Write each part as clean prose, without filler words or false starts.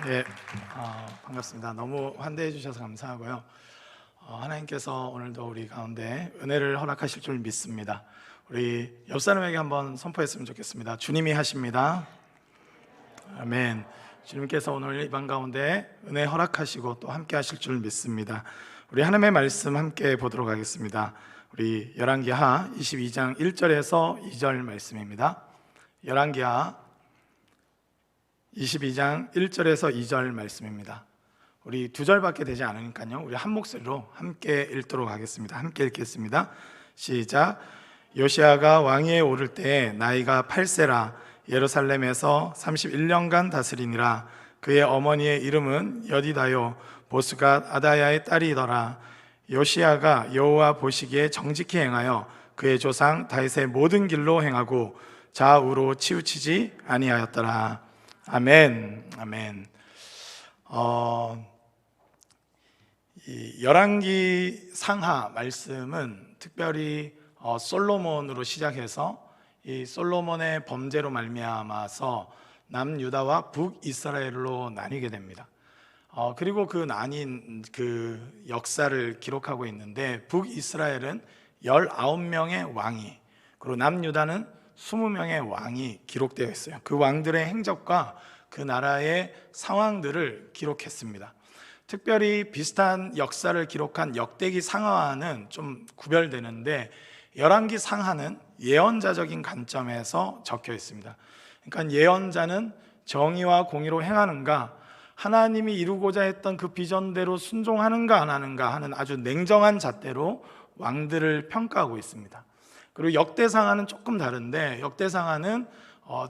네, 반갑습니다. 너무 환대해 주셔서 감사하고요. 하나님께서 오늘도 우리 가운데 은혜를 허락하실 줄 믿습니다. 우리 옆 사람에게 한번 선포했으면 좋겠습니다. 주님이 하십니다. 아멘. 주님께서 오늘 이 방 가운데 은혜 허락하시고 또 함께 하실 줄 믿습니다. 우리 하나님의 말씀 함께 보도록 하겠습니다. 우리 열왕기하 22장 1절에서 2절 말씀입니다. 열왕기하 22장 1절에서 2절 말씀입니다. 우리 두 절밖에 되지 않으니까요, 우리 한 목소리로 함께 읽도록 하겠습니다. 함께 읽겠습니다. 시작. 요시아가 왕위에 오를 때 나이가 8세라 예루살렘에서 31년간 다스리니라. 그의 어머니의 이름은 여디다요 보스갓 아다야의 딸이더라. 요시아가 여호와 보시기에 정직히 행하여 그의 조상 다윗의 모든 길로 행하고 좌우로 치우치지 아니하였더라. 아멘. 아멘. 이 열왕기 상하 말씀은 특별히 솔로몬으로 시작해서 이 솔로몬의 범죄로 말미암아서 남유다와 북이스라엘로 나뉘게 됩니다. 그리고 그 나뉜 그 역사를 기록하고 있는데, 북이스라엘은 19명의 왕이, 그리고 남유다는 20명의 왕이 기록되어 있어요. 그 왕들의 행적과 그 나라의 상황들을 기록했습니다. 특별히 비슷한 역사를 기록한 역대기 상하와는 좀 구별되는데, 열왕기 상하는 예언자적인 관점에서 적혀 있습니다. 그러니까 예언자는 정의와 공의로 행하는가, 하나님이 이루고자 했던 그 비전대로 순종하는가 안 하는가 하는 아주 냉정한 잣대로 왕들을 평가하고 있습니다. 그리고 역대상하는 조금 다른데, 역대상하는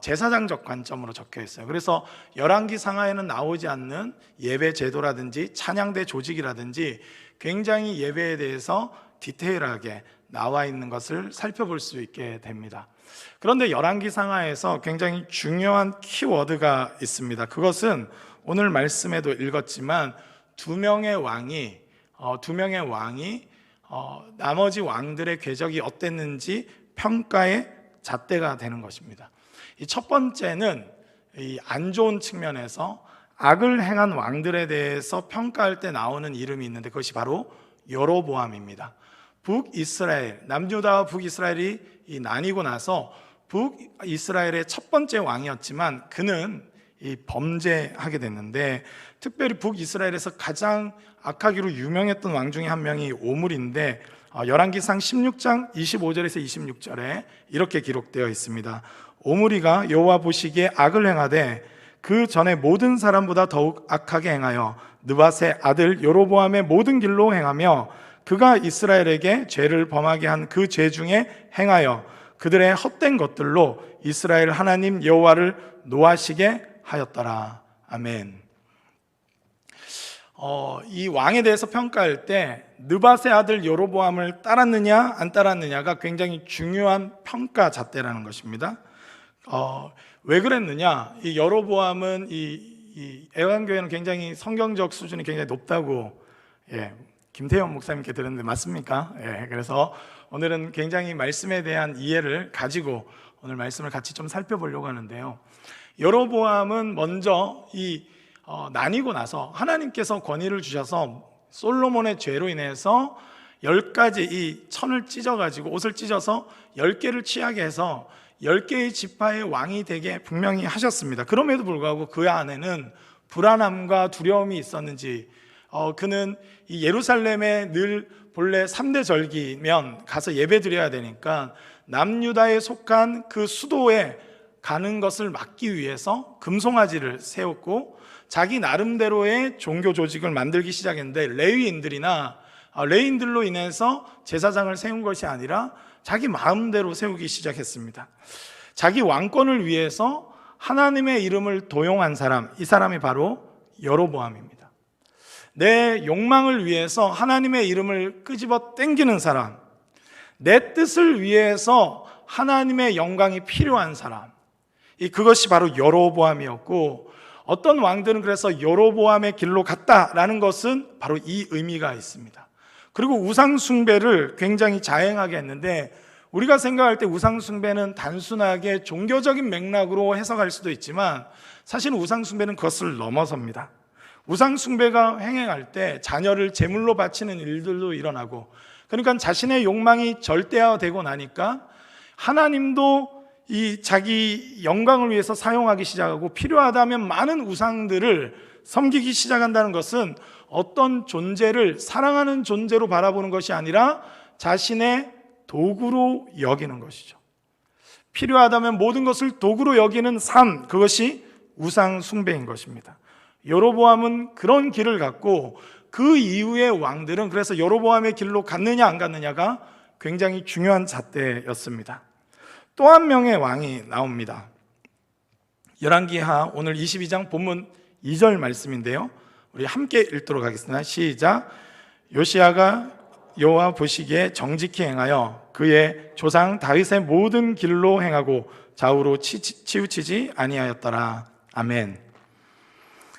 제사장적 관점으로 적혀 있어요. 그래서 열왕기 상하에는 나오지 않는 예배 제도라든지 찬양대 조직이라든지 굉장히 예배에 대해서 디테일하게 나와 있는 것을 살펴볼 수 있게 됩니다. 그런데 열왕기 상하에서 굉장히 중요한 키워드가 있습니다. 그것은 오늘 말씀에도 읽었지만 두 명의 왕이 나머지 왕들의 궤적이 어땠는지 평가의 잣대가 되는 것입니다. 이 첫 번째는 이 안 좋은 측면에서 악을 행한 왕들에 대해서 평가할 때 나오는 이름이 있는데, 그것이 바로 여로보암입니다. 북이스라엘, 남유다와 북이스라엘이 나뉘고 나서 북이스라엘의 첫 번째 왕이었지만 그는 이 범죄하게 됐는데, 특별히 북이스라엘에서 가장 악하기로 유명했던 왕 중에 한 명이 오므리인데, 열왕기상 16장 25절에서 26절에 이렇게 기록되어 있습니다. 오므리가 여호와 보시기에 악을 행하되 그 전에 모든 사람보다 더욱 악하게 행하여 느밧의 아들 여로보암의 모든 길로 행하며 그가 이스라엘에게 죄를 범하게 한 그 죄 중에 행하여 그들의 헛된 것들로 이스라엘 하나님 여호와를 노하시게 하였더라. 아멘. 이 왕에 대해서 평가할 때 느밧의 아들 여로보암을 따랐느냐 안 따랐느냐가 굉장히 중요한 평가 잣대라는 것입니다. 왜 그랬느냐? 이 여로보암은 이 애완교회는 굉장히 성경적 수준이 굉장히 높다고 김태현 목사님께 들었는데 맞습니까? 그래서 오늘은 굉장히 말씀에 대한 이해를 가지고 오늘 말씀을 같이 좀 살펴보려고 하는데요. 여로보암은 먼저 나뉘고 나서 하나님께서 권위를 주셔서 솔로몬의 죄로 인해서 10가지 이 천을 찢어가지고 옷을 찢어서 10개를 취하게 해서 10개의 지파의 왕이 되게 분명히 하셨습니다. 그럼에도 불구하고 그 안에는 불안함과 두려움이 있었는지, 그는 이 예루살렘에 늘 본래 3대 절기면 가서 예배 드려야 되니까 남유다에 속한 그 수도에 가는 것을 막기 위해서 금송아지를 세웠고 자기 나름대로의 종교 조직을 만들기 시작했는데, 레위인들로 인해서 제사장을 세운 것이 아니라 자기 마음대로 세우기 시작했습니다. 자기 왕권을 위해서 하나님의 이름을 도용한 사람, 이 사람이 바로 여로보암입니다. 내 욕망을 위해서 하나님의 이름을 끄집어 당기는 사람, 내 뜻을 위해서 하나님의 영광이 필요한 사람, 그것이 바로 여로보암이었고, 어떤 왕들은 그래서 여로보암의 길로 갔다라는 것은 바로 이 의미가 있습니다. 그리고 우상 숭배를 굉장히 자행하게 했는데, 우리가 생각할 때 우상숭배는 단순하게 종교적인 맥락으로 해석할 수도 있지만 사실 우상숭배는 그것을 넘어섭니다. 우상숭배가 횡행할 때 자녀를 제물로 바치는 일들도 일어나고, 그러니까 자신의 욕망이 절대화되고 나니까 하나님도 이 자기 영광을 위해서 사용하기 시작하고 필요하다면 많은 우상들을 섬기기 시작한다는 것은 어떤 존재를 사랑하는 존재로 바라보는 것이 아니라 자신의 도구로 여기는 것이죠. 필요하다면 모든 것을 도구로 여기는 삶, 그것이 우상 숭배인 것입니다. 여로보암은 그런 길을 갔고 그 이후의 왕들은 그래서 여로보암의 길로 갔느냐 안 갔느냐가 굉장히 중요한 잣대였습니다. 또 한 명의 왕이 나옵니다. 열왕기하 오늘 22장 본문 2절 말씀인데요, 우리 함께 읽도록 하겠습니다. 시작. 요시야가 여호와 보시기에 정직히 행하여 그의 조상 다윗의 모든 길로 행하고 좌우로 치우치지 아니하였더라. 아멘.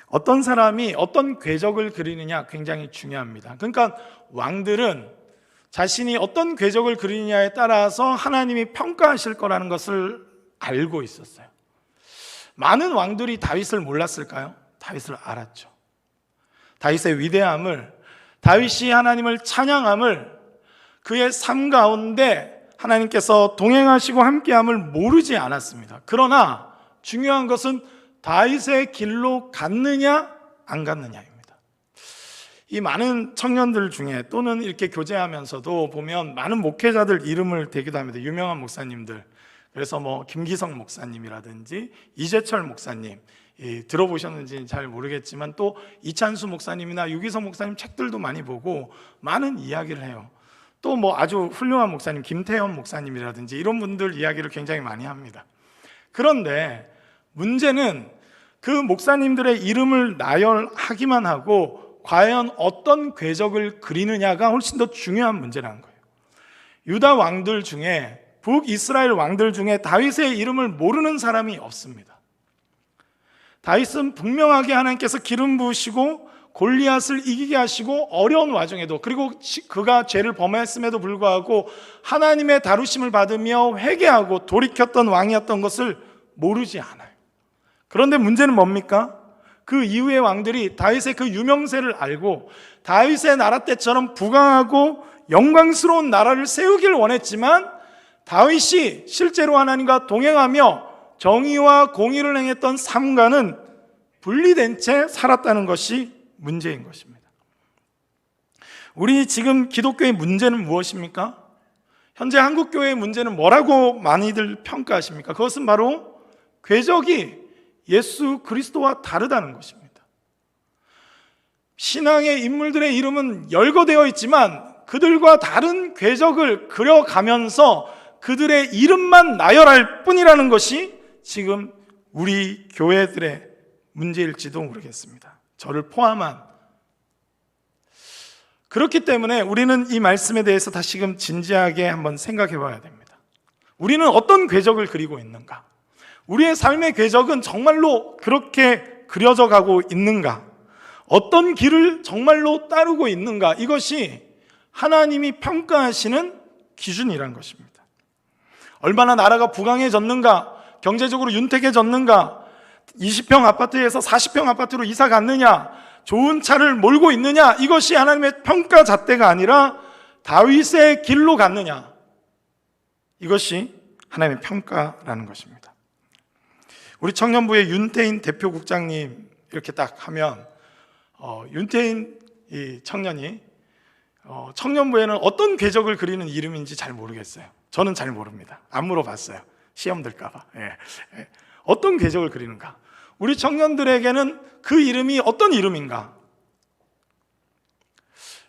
어떤 사람이 어떤 궤적을 그리느냐 굉장히 중요합니다. 그러니까 왕들은 자신이 어떤 궤적을 그리느냐에 따라서 하나님이 평가하실 거라는 것을 알고 있었어요. 많은 왕들이 다윗을 몰랐을까요? 다윗을 알았죠. 다윗의 위대함을, 다윗이 하나님을 찬양함을, 그의 삶 가운데 하나님께서 동행하시고 함께함을 모르지 않았습니다. 그러나 중요한 것은 다윗의 길로 갔느냐 안 갔느냐입니다. 이 많은 청년들 중에 또는 이렇게 교제하면서도 보면 많은 목회자들 이름을 대기도 합니다. 유명한 목사님들. 그래서 뭐 김기성 목사님이라든지 이재철 목사님, 들어보셨는지 잘 모르겠지만 또 이찬수 목사님이나 유기성 목사님 책들도 많이 보고 많은 이야기를 해요. 또 뭐 아주 훌륭한 목사님 김태현 목사님이라든지 이런 분들 이야기를 굉장히 많이 합니다. 그런데 문제는 그 목사님들의 이름을 나열하기만 하고 과연 어떤 궤적을 그리느냐가 훨씬 더 중요한 문제라는 거예요. 유다 왕들 중에, 북이스라엘 왕들 중에 다윗의 이름을 모르는 사람이 없습니다. 다윗은 분명하게 하나님께서 기름 부으시고 골리앗을 이기게 하시고 어려운 와중에도, 그리고 그가 죄를 범했음에도 불구하고 하나님의 다루심을 받으며 회개하고 돌이켰던 왕이었던 것을 모르지 않아요. 그런데 문제는 뭡니까? 그 이후의 왕들이 다윗의 그 유명세를 알고 다윗의 나라 때처럼 부강하고 영광스러운 나라를 세우길 원했지만 다윗이 실제로 하나님과 동행하며 정의와 공의를 행했던 삶과는 분리된 채 살았다는 것이 문제인 것입니다. 우리 지금 기독교의 문제는 무엇입니까? 현재 한국교회의 문제는 뭐라고 많이들 평가하십니까? 그것은 바로 궤적이 예수 그리스도와 다르다는 것입니다. 신앙의 인물들의 이름은 열거되어 있지만 그들과 다른 궤적을 그려가면서 그들의 이름만 나열할 뿐이라는 것이 지금 우리 교회들의 문제일지도 모르겠습니다. 저를 포함한. 그렇기 때문에 우리는 이 말씀에 대해서 다시금 진지하게 한번 생각해 봐야 됩니다. 우리는 어떤 궤적을 그리고 있는가? 우리의 삶의 궤적은 정말로 그렇게 그려져 가고 있는가? 어떤 길을 정말로 따르고 있는가? 이것이 하나님이 평가하시는 기준이란 것입니다. 얼마나 나라가 부강해졌는가? 경제적으로 윤택해졌는가? 20평 아파트에서 40평 아파트로 이사 갔느냐? 좋은 차를 몰고 있느냐? 이것이 하나님의 평가 잣대가 아니라 다윗의 길로 갔느냐? 이것이 하나님의 평가라는 것입니다. 우리 청년부의 윤태인 대표국장님 이렇게 딱 하면 윤태인 이 청년이 청년부에는 어떤 궤적을 그리는 이름인지 잘 모르겠어요. 저는 잘 모릅니다. 안 물어봤어요. 시험 들까 봐. 어떤 궤적을 그리는가? 우리 청년들에게는 그 이름이 어떤 이름인가?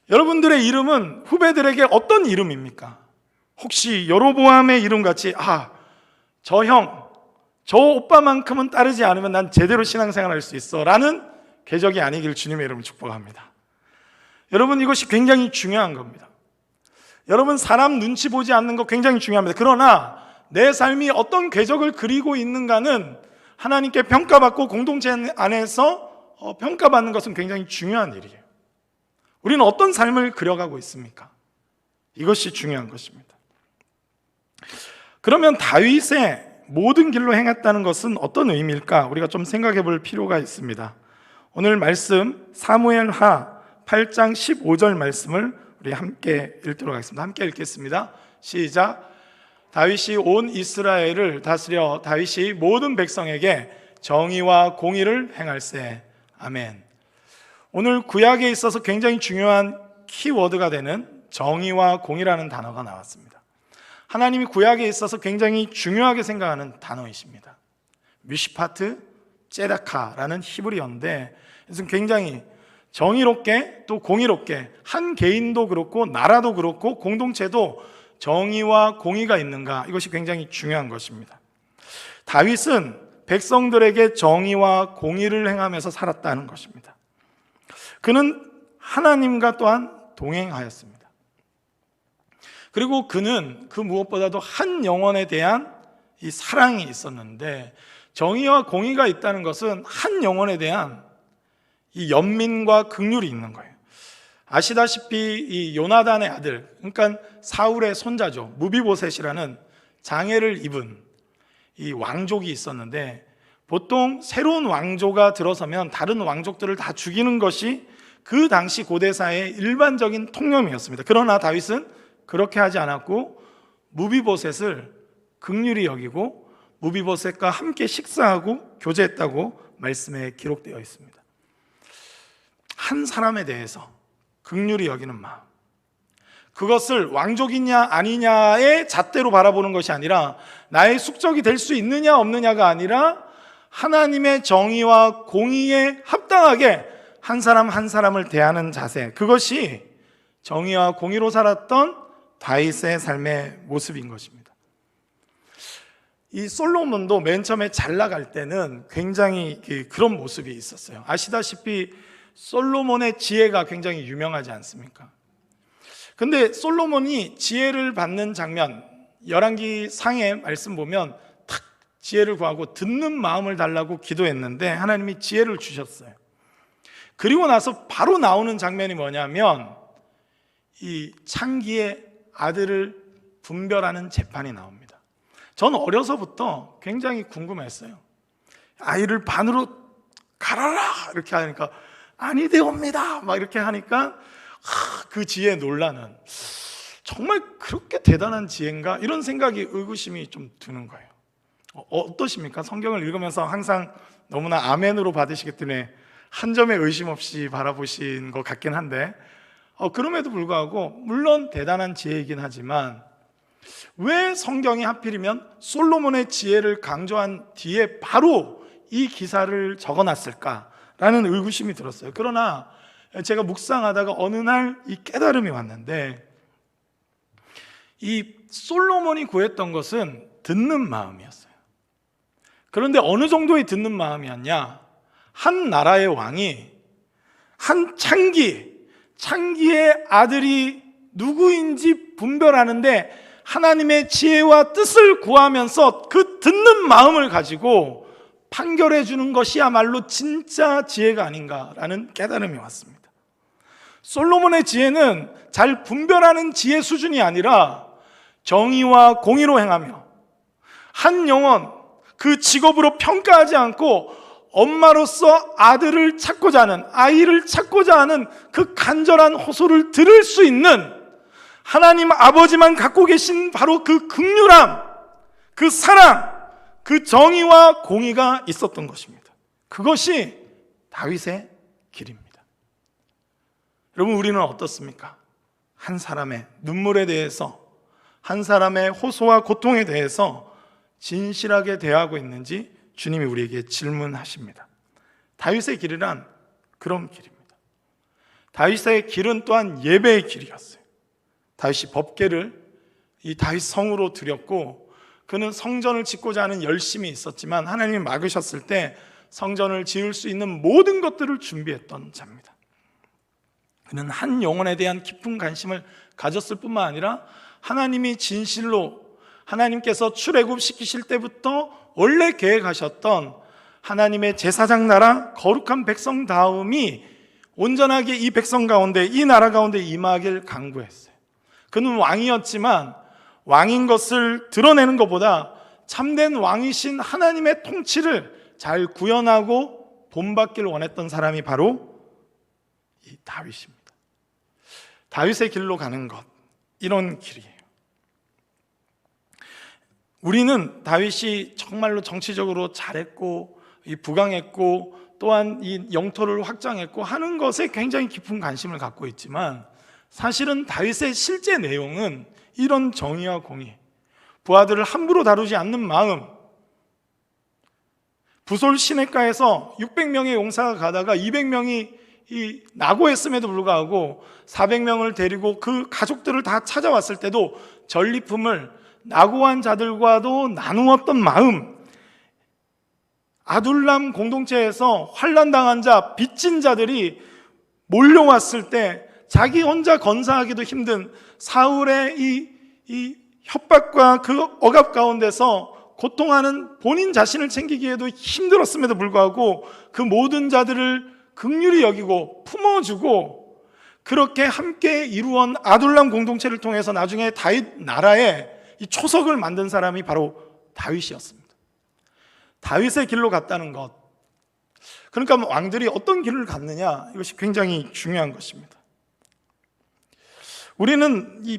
여러분들의 이름은 후배들에게 어떤 이름입니까? 혹시 여로보암의 이름같이 저 형, 저 오빠만큼은 따르지 않으면 난 제대로 신앙생활 할 수 있어 라는 궤적이 아니길 주님의 이름으로 축복합니다. 여러분, 이것이 굉장히 중요한 겁니다. 여러분, 사람 눈치 보지 않는 거 굉장히 중요합니다. 그러나 내 삶이 어떤 궤적을 그리고 있는가는 하나님께 평가받고 공동체 안에서 평가받는 것은 굉장히 중요한 일이에요. 우리는 어떤 삶을 그려가고 있습니까? 이것이 중요한 것입니다. 그러면 다윗의 모든 길로 행했다는 것은 어떤 의미일까? 우리가 좀 생각해 볼 필요가 있습니다. 오늘 말씀 사무엘하 8장 15절 말씀을 우리 함께 읽도록 하겠습니다. 함께 읽겠습니다. 시작. 다윗이 온 이스라엘을 다스려 다윗이 모든 백성에게 정의와 공의를 행할세. 아멘. 오늘 구약에 있어서 굉장히 중요한 키워드가 되는 정의와 공의라는 단어가 나왔습니다. 하나님이 구약에 있어서 굉장히 중요하게 생각하는 단어이십니다. 미시파트 제다카라는 히브리어인데 굉장히 정의롭게 또 공의롭게, 한 개인도 그렇고 나라도 그렇고 공동체도 정의와 공의가 있는가, 이것이 굉장히 중요한 것입니다. 다윗은 백성들에게 정의와 공의를 행하면서 살았다는 것입니다. 그는 하나님과 또한 동행하였습니다. 그리고 그는 그 무엇보다도 한 영혼에 대한 이 사랑이 있었는데, 정의와 공의가 있다는 것은 한 영혼에 대한 이 연민과 긍휼이 있는 거예요. 아시다시피 이 요나단의 아들, 그러니까 사울의 손자죠, 무비보셋이라는 장애를 입은 이 왕족이 있었는데, 보통 새로운 왕조가 들어서면 다른 왕족들을 다 죽이는 것이 그 당시 고대사의 일반적인 통념이었습니다. 그러나 다윗은 그렇게 하지 않았고 무비보셋을 긍휼히 여기고 무비보셋과 함께 식사하고 교제했다고 말씀에 기록되어 있습니다. 한 사람에 대해서 긍휼히 여기는 마음, 그것을 왕족이냐 아니냐의 잣대로 바라보는 것이 아니라, 나의 숙적이 될 수 있느냐 없느냐가 아니라 하나님의 정의와 공의에 합당하게 한 사람 한 사람을 대하는 자세, 그것이 정의와 공의로 살았던 다윗의 삶의 모습인 것입니다. 이 솔로몬도 맨 처음에 잘 나갈 때는 굉장히 그런 모습이 있었어요. 아시다시피 솔로몬의 지혜가 굉장히 유명하지 않습니까? 근데 솔로몬이 지혜를 받는 장면, 열왕기 상의 말씀 보면 탁 지혜를 구하고 듣는 마음을 달라고 기도했는데 하나님이 지혜를 주셨어요. 그리고 나서 바로 나오는 장면이 뭐냐면 이 창기의 아들을 분별하는 재판이 나옵니다. 저는 어려서부터 굉장히 궁금했어요. 아이를 반으로 갈아라 이렇게 하니까 아니되옵니다 막 이렇게 하니까 그 지혜에 놀라는, 정말 그렇게 대단한 지혜인가 이런 생각이, 의구심이 좀 드는 거예요. 어떠십니까? 성경을 읽으면서 항상 너무나 아멘으로 받으시기 때문에 한 점의 의심 없이 바라보신 것 같긴 한데, 그럼에도 불구하고 물론 대단한 지혜이긴 하지만 왜 성경이 하필이면 솔로몬의 지혜를 강조한 뒤에 바로 이 기사를 적어놨을까라는 의구심이 들었어요. 그러나 제가 묵상하다가 어느 날 이 깨달음이 왔는데, 이 솔로몬이 구했던 것은 듣는 마음이었어요. 그런데 어느 정도의 듣는 마음이었냐? 한 나라의 왕이 한 창기의 아들이 누구인지 분별하는데 하나님의 지혜와 뜻을 구하면서 그 듣는 마음을 가지고 판결해 주는 것이야말로 진짜 지혜가 아닌가라는 깨달음이 왔습니다. 솔로몬의 지혜는 잘 분별하는 지혜 수준이 아니라 정의와 공의로 행하며 한 영혼, 그 직업으로 평가하지 않고 엄마로서 아들을 찾고자 하는, 아이를 찾고자 하는 그 간절한 호소를 들을 수 있는 하나님 아버지만 갖고 계신 바로 그 긍휼함, 그 사랑, 그 정의와 공의가 있었던 것입니다. 그것이 다윗의 길입니다. 여러분, 우리는 어떻습니까? 한 사람의 눈물에 대해서, 한 사람의 호소와 고통에 대해서 진실하게 대하고 있는지 주님이 우리에게 질문하십니다. 다윗의 길이란 그런 길입니다. 다윗의 길은 또한 예배의 길이었어요. 다윗이 법궤를 이 다윗 성으로 드렸고, 그는 성전을 짓고자 하는 열심이 있었지만 하나님이 막으셨을 때 성전을 지을 수 있는 모든 것들을 준비했던 자입니다. 그는 한 영혼에 대한 깊은 관심을 가졌을 뿐만 아니라 하나님이 진실로, 하나님께서 출애굽시키실 때부터 원래 계획하셨던 하나님의 제사장 나라, 거룩한 백성 다음이 온전하게 이 백성 가운데, 이 나라 가운데 임하길 간구했어요. 그는 왕이었지만 왕인 것을 드러내는 것보다 참된 왕이신 하나님의 통치를 잘 구현하고 본받기를 원했던 사람이 바로 이 다윗입니다. 다윗의 길로 가는 것, 이런 길이에요. 우리는 다윗이 정말로 정치적으로 잘했고 부강했고 또한 이 영토를 확장했고 하는 것에 굉장히 깊은 관심을 갖고 있지만, 사실은 다윗의 실제 내용은 이런 정의와 공의, 부하들을 함부로 다루지 않는 마음, 부솔 시냇가에서 600명의 용사가 가다가 200명이 낙오했음에도 불구하고 400명을 데리고 그 가족들을 다 찾아왔을 때도 전리품을 낙오한 자들과도 나누었던 마음, 아둘람 공동체에서 환난당한 자, 빚진 자들이 몰려왔을 때 자기 혼자 건사하기도 힘든 사울의 이 협박과 그 억압 가운데서 고통하는 본인 자신을 챙기기에도 힘들었음에도 불구하고 그 모든 자들을 긍휼히 여기고 품어주고 그렇게 함께 이루온 아둘람 공동체를 통해서 나중에 다윗 나라에 이 초석을 만든 사람이 바로 다윗이었습니다. 다윗의 길로 갔다는 것, 그러니까 왕들이 어떤 길을 갔느냐, 이것이 굉장히 중요한 것입니다. 우리는 이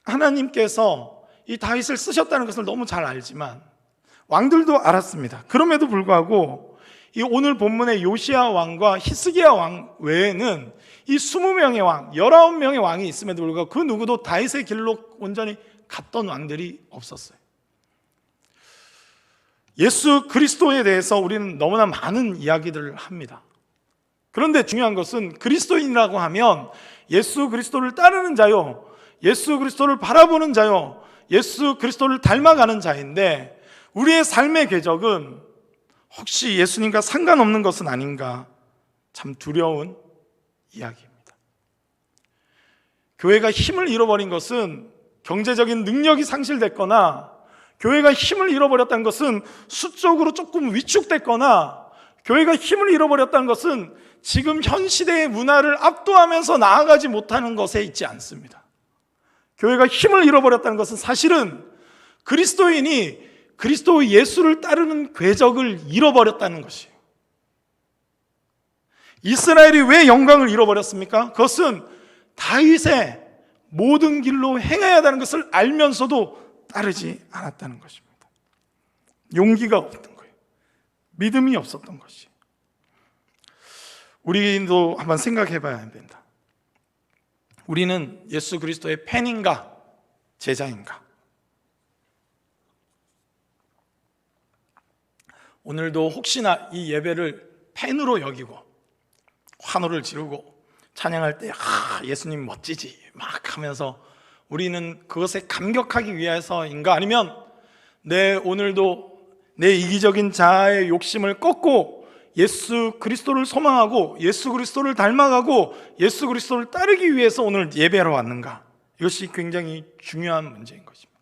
하나님께서 이 다윗을 쓰셨다는 것을 너무 잘 알지만 왕들도 알았습니다. 그럼에도 불구하고 이 오늘 본문의 요시야 왕과 히스기야 왕 외에는 이 20명의 왕, 19명의 왕이 있음에도 불구하고 그 누구도 다윗의 길로 온전히 갔던 왕들이 없었어요. 예수 그리스도에 대해서 우리는 너무나 많은 이야기들을 합니다. 그런데 중요한 것은 그리스도인이라고 하면 예수 그리스도를 따르는 자요, 예수 그리스도를 바라보는 자요, 예수 그리스도를 닮아가는 자인데, 우리의 삶의 궤적은 혹시 예수님과 상관없는 것은 아닌가, 참 두려운 이야기입니다. 교회가 힘을 잃어버린 것은 경제적인 능력이 상실됐거나, 교회가 힘을 잃어버렸다는 것은 수적으로 조금 위축됐거나, 교회가 힘을 잃어버렸다는 것은 지금 현 시대의 문화를 압도하면서 나아가지 못하는 것에 있지 않습니다. 교회가 힘을 잃어버렸다는 것은 사실은 그리스도인이 그리스도 예수를 따르는 궤적을 잃어버렸다는 것이에요. 이스라엘이 왜 영광을 잃어버렸습니까? 그것은 다윗의 모든 길로 행해야 하는 것을 알면서도 따르지 않았다는 것입니다. 용기가 없던 거예요. 믿음이 없었던 것이. 우리도 한번 생각해 봐야 됩니다. 우리는 예수 그리스도의 팬인가 제자인가? 오늘도 혹시나 이 예배를 팬으로 여기고 환호를 지르고 찬양할 때 예수님 멋지지 막 하면서 우리는 그것에 감격하기 위해서인가? 아니면 오늘도 내 이기적인 자아의 욕심을 꺾고 예수 그리스도를 소망하고 예수 그리스도를 닮아가고 예수 그리스도를 따르기 위해서 오늘 예배하러 왔는가? 이것이 굉장히 중요한 문제인 것입니다.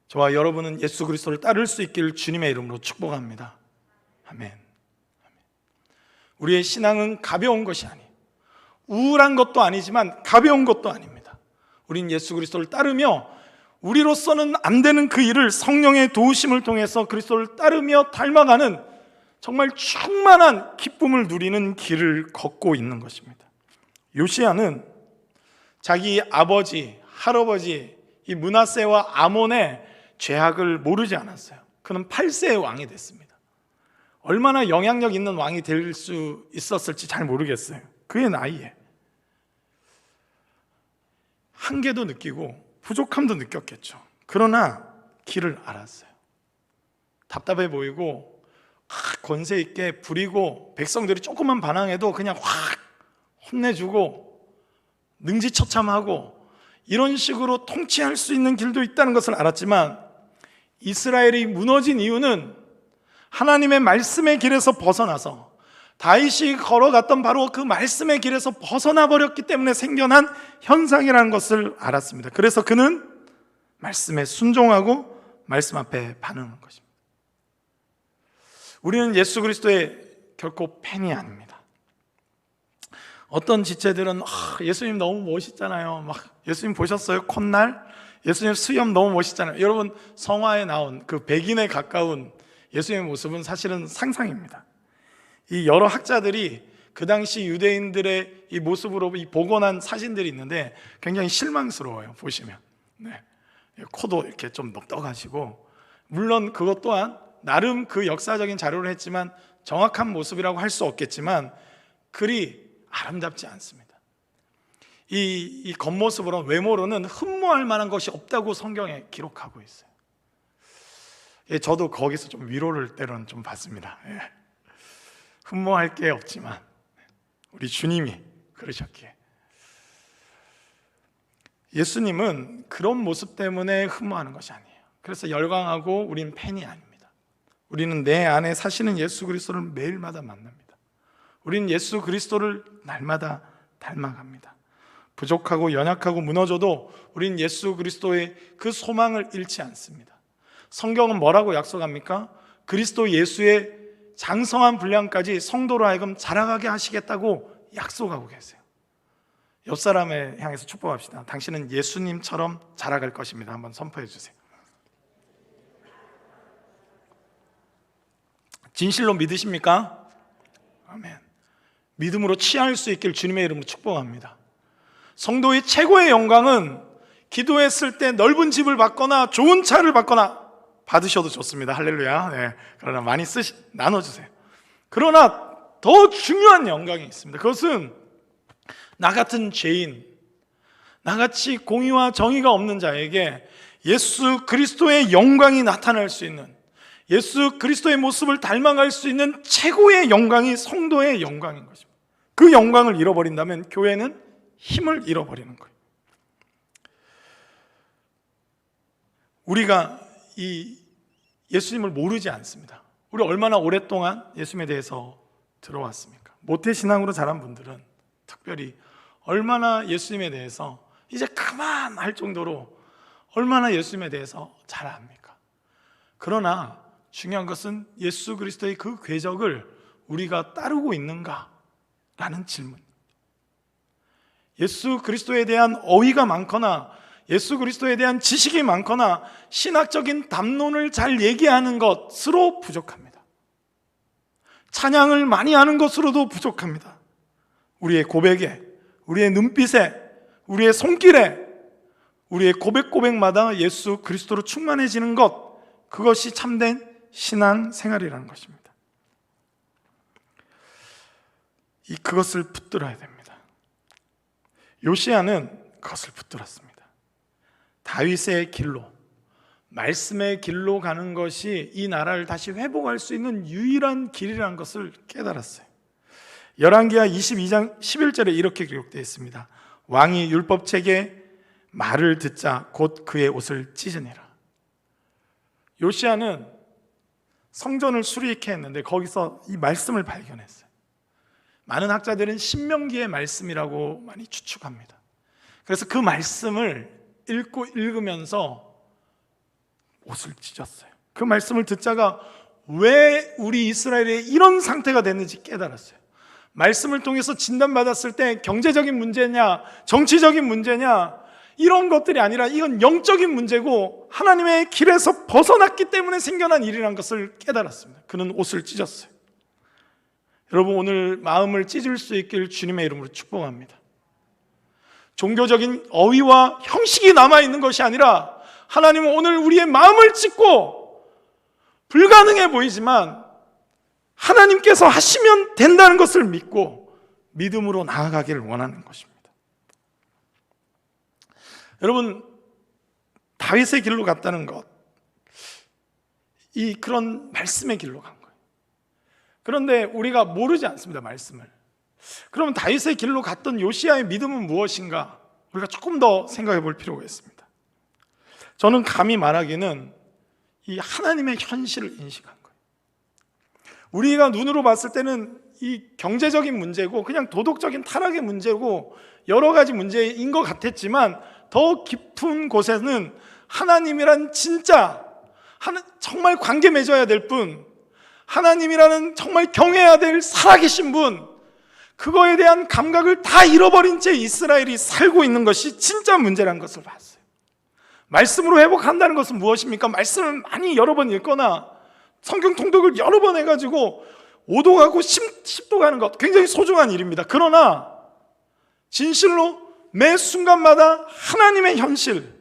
저와 여러분은 예수 그리스도를 따를 수 있기를 주님의 이름으로 축복합니다. 아멘. 우리의 신앙은 가벼운 것이 아니에요. 우울한 것도 아니지만 가벼운 것도 아닙니다. 우린 예수 그리스도를 따르며 우리로서는 안 되는 그 일을 성령의 도우심을 통해서 그리스도를 따르며 닮아가는 정말 충만한 기쁨을 누리는 길을 걷고 있는 것입니다. 요시야는 자기 아버지, 할아버지 이 므낫세와 아몬의 죄악을 모르지 않았어요. 그는 8세의 왕이 됐습니다. 얼마나 영향력 있는 왕이 될 수 있었을지 잘 모르겠어요. 그의 나이에 한계도 느끼고 부족함도 느꼈겠죠. 그러나 길을 알았어요. 답답해 보이고 권세 있게 부리고 백성들이 조금만 반항해도 그냥 확 혼내주고 능지처참하고 이런 식으로 통치할 수 있는 길도 있다는 것을 알았지만, 이스라엘이 무너진 이유는 하나님의 말씀의 길에서 벗어나서 다윗이 걸어갔던 바로 그 말씀의 길에서 벗어나 버렸기 때문에 생겨난 현상이라는 것을 알았습니다. 그래서 그는 말씀에 순종하고 말씀 앞에 반응한 것입니다. 우리는 예수 그리스도의 결코 팬이 아닙니다. 어떤 지체들은 예수님 너무 멋있잖아요. 막 예수님 보셨어요? 콧날? 예수님 수염 너무 멋있잖아요. 여러분, 성화에 나온 그 백인에 가까운 예수님의 모습은 사실은 상상입니다. 이 여러 학자들이 그 당시 유대인들의 이 모습으로 이 복원한 사진들이 있는데 굉장히 실망스러워요. 보시면 코도 이렇게 좀 넉넉하시고, 물론 그것 또한 나름 그 역사적인 자료를 했지만 정확한 모습이라고 할 수 없겠지만 그리 아름답지 않습니다. 이 겉모습으로, 외모로는 흠모할 만한 것이 없다고 성경에 기록하고 있어요. 저도 거기서 좀 위로를 때로는 좀 받습니다. 흠모할 게 없지만 우리 주님이 그러셨기에. 예수님은 그런 모습 때문에 흠모하는 것이 아니에요. 그래서 열광하고 우린 팬이 아닙니다. 우리는 내 안에 사시는 예수 그리스도를 매일마다 만납니다. 우리는 예수 그리스도를 날마다 닮아갑니다. 부족하고 연약하고 무너져도 우리는 예수 그리스도의 그 소망을 잃지 않습니다. 성경은 뭐라고 약속합니까? 그리스도 예수의 장성한 분량까지 성도로 하여금 자라가게 하시겠다고 약속하고 계세요. 옆 사람에 향해서 축복합시다. 당신은 예수님처럼 자라갈 것입니다. 한번 선포해 주세요. 진실로 믿으십니까? 아멘. 믿음으로 취할 수 있길 주님의 이름으로 축복합니다. 성도의 최고의 영광은 기도했을 때 넓은 집을 받거나 좋은 차를 받거나, 받으셔도 좋습니다. 할렐루야. 그러나 많이 나눠주세요. 그러나 더 중요한 영광이 있습니다. 그것은 나 같은 죄인, 나같이 공의와 정의가 없는 자에게 예수 그리스도의 영광이 나타날 수 있는, 예수 그리스도의 모습을 닮아갈 수 있는 최고의 영광이 성도의 영광인 것입니다. 그 영광을 잃어버린다면 교회는 힘을 잃어버리는 거예요. 우리가 이 예수님을 모르지 않습니다. 우리 얼마나 오랫동안 예수님에 대해서 들어왔습니까? 모태신앙으로 자란 분들은 특별히 얼마나 예수님에 대해서 이제 그만 할 정도로 얼마나 예수님에 대해서 잘 압니까? 그러나 중요한 것은 예수 그리스도의 그 궤적을 우리가 따르고 있는가라는 질문. 예수 그리스도에 대한 어휘가 많거나 예수 그리스도에 대한 지식이 많거나 신학적인 담론을 잘 얘기하는 것으로 부족합니다. 찬양을 많이 하는 것으로도 부족합니다. 우리의 고백에, 우리의 눈빛에, 우리의 손길에, 우리의 고백마다 예수 그리스도로 충만해지는 것, 그것이 참된 신앙 생활이라는 것입니다. 그것을 붙들어야 됩니다. 요시야는 그것을 붙들었습니다. 다윗의 길로, 말씀의 길로 가는 것이 이 나라를 다시 회복할 수 있는 유일한 길이라는 것을 깨달았어요. 열왕기하 22장 11절에 이렇게 기록되어 있습니다. 왕이 율법책에 말을 듣자 곧 그의 옷을 찢으니라. 요시야는 성전을 수리케 했는데 거기서 이 말씀을 발견했어요. 많은 학자들은 신명기의 말씀이라고 많이 추측합니다. 그래서 그 말씀을 읽으면서 옷을 찢었어요. 그 말씀을 듣자가 왜 우리 이스라엘이 이런 상태가 됐는지 깨달았어요. 말씀을 통해서 진단받았을 때 경제적인 문제냐, 정치적인 문제냐, 이런 것들이 아니라 이건 영적인 문제고 하나님의 길에서 벗어났기 때문에 생겨난 일이라는 것을 깨달았습니다. 그는 옷을 찢었어요. 여러분, 오늘 마음을 찢을 수 있길 주님의 이름으로 축복합니다. 종교적인 어휘와 형식이 남아있는 것이 아니라 하나님은 오늘 우리의 마음을 찢고, 불가능해 보이지만 하나님께서 하시면 된다는 것을 믿고 믿음으로 나아가기를 원하는 것입니다. 여러분, 다윗의 길로 갔다는 것, 그런 말씀의 길로 간 거예요. 그런데 우리가 모르지 않습니다, 말씀을. 그러면 다윗의 길로 갔던 요시야의 믿음은 무엇인가? 우리가 조금 더 생각해 볼 필요가 있습니다. 저는 감히 말하기는 이 하나님의 현실을 인식한 거예요. 우리가 눈으로 봤을 때는 이 경제적인 문제고 그냥 도덕적인 타락의 문제고 여러 가지 문제인 것 같았지만 더 깊은 곳에는 하나님이란 진짜 정말 관계 맺어야 될 분, 하나님이라는 정말 경외해야 될 살아계신 분, 그거에 대한 감각을 다 잃어버린 채 이스라엘이 살고 있는 것이 진짜 문제라는 것을 봤어요. 말씀으로 회복한다는 것은 무엇입니까? 말씀을 많이 여러 번 읽거나 성경 통독을 여러 번 해가지고 5도 가고 10도 가는 것 굉장히 소중한 일입니다. 그러나 진실로 매 순간마다 하나님의 현실,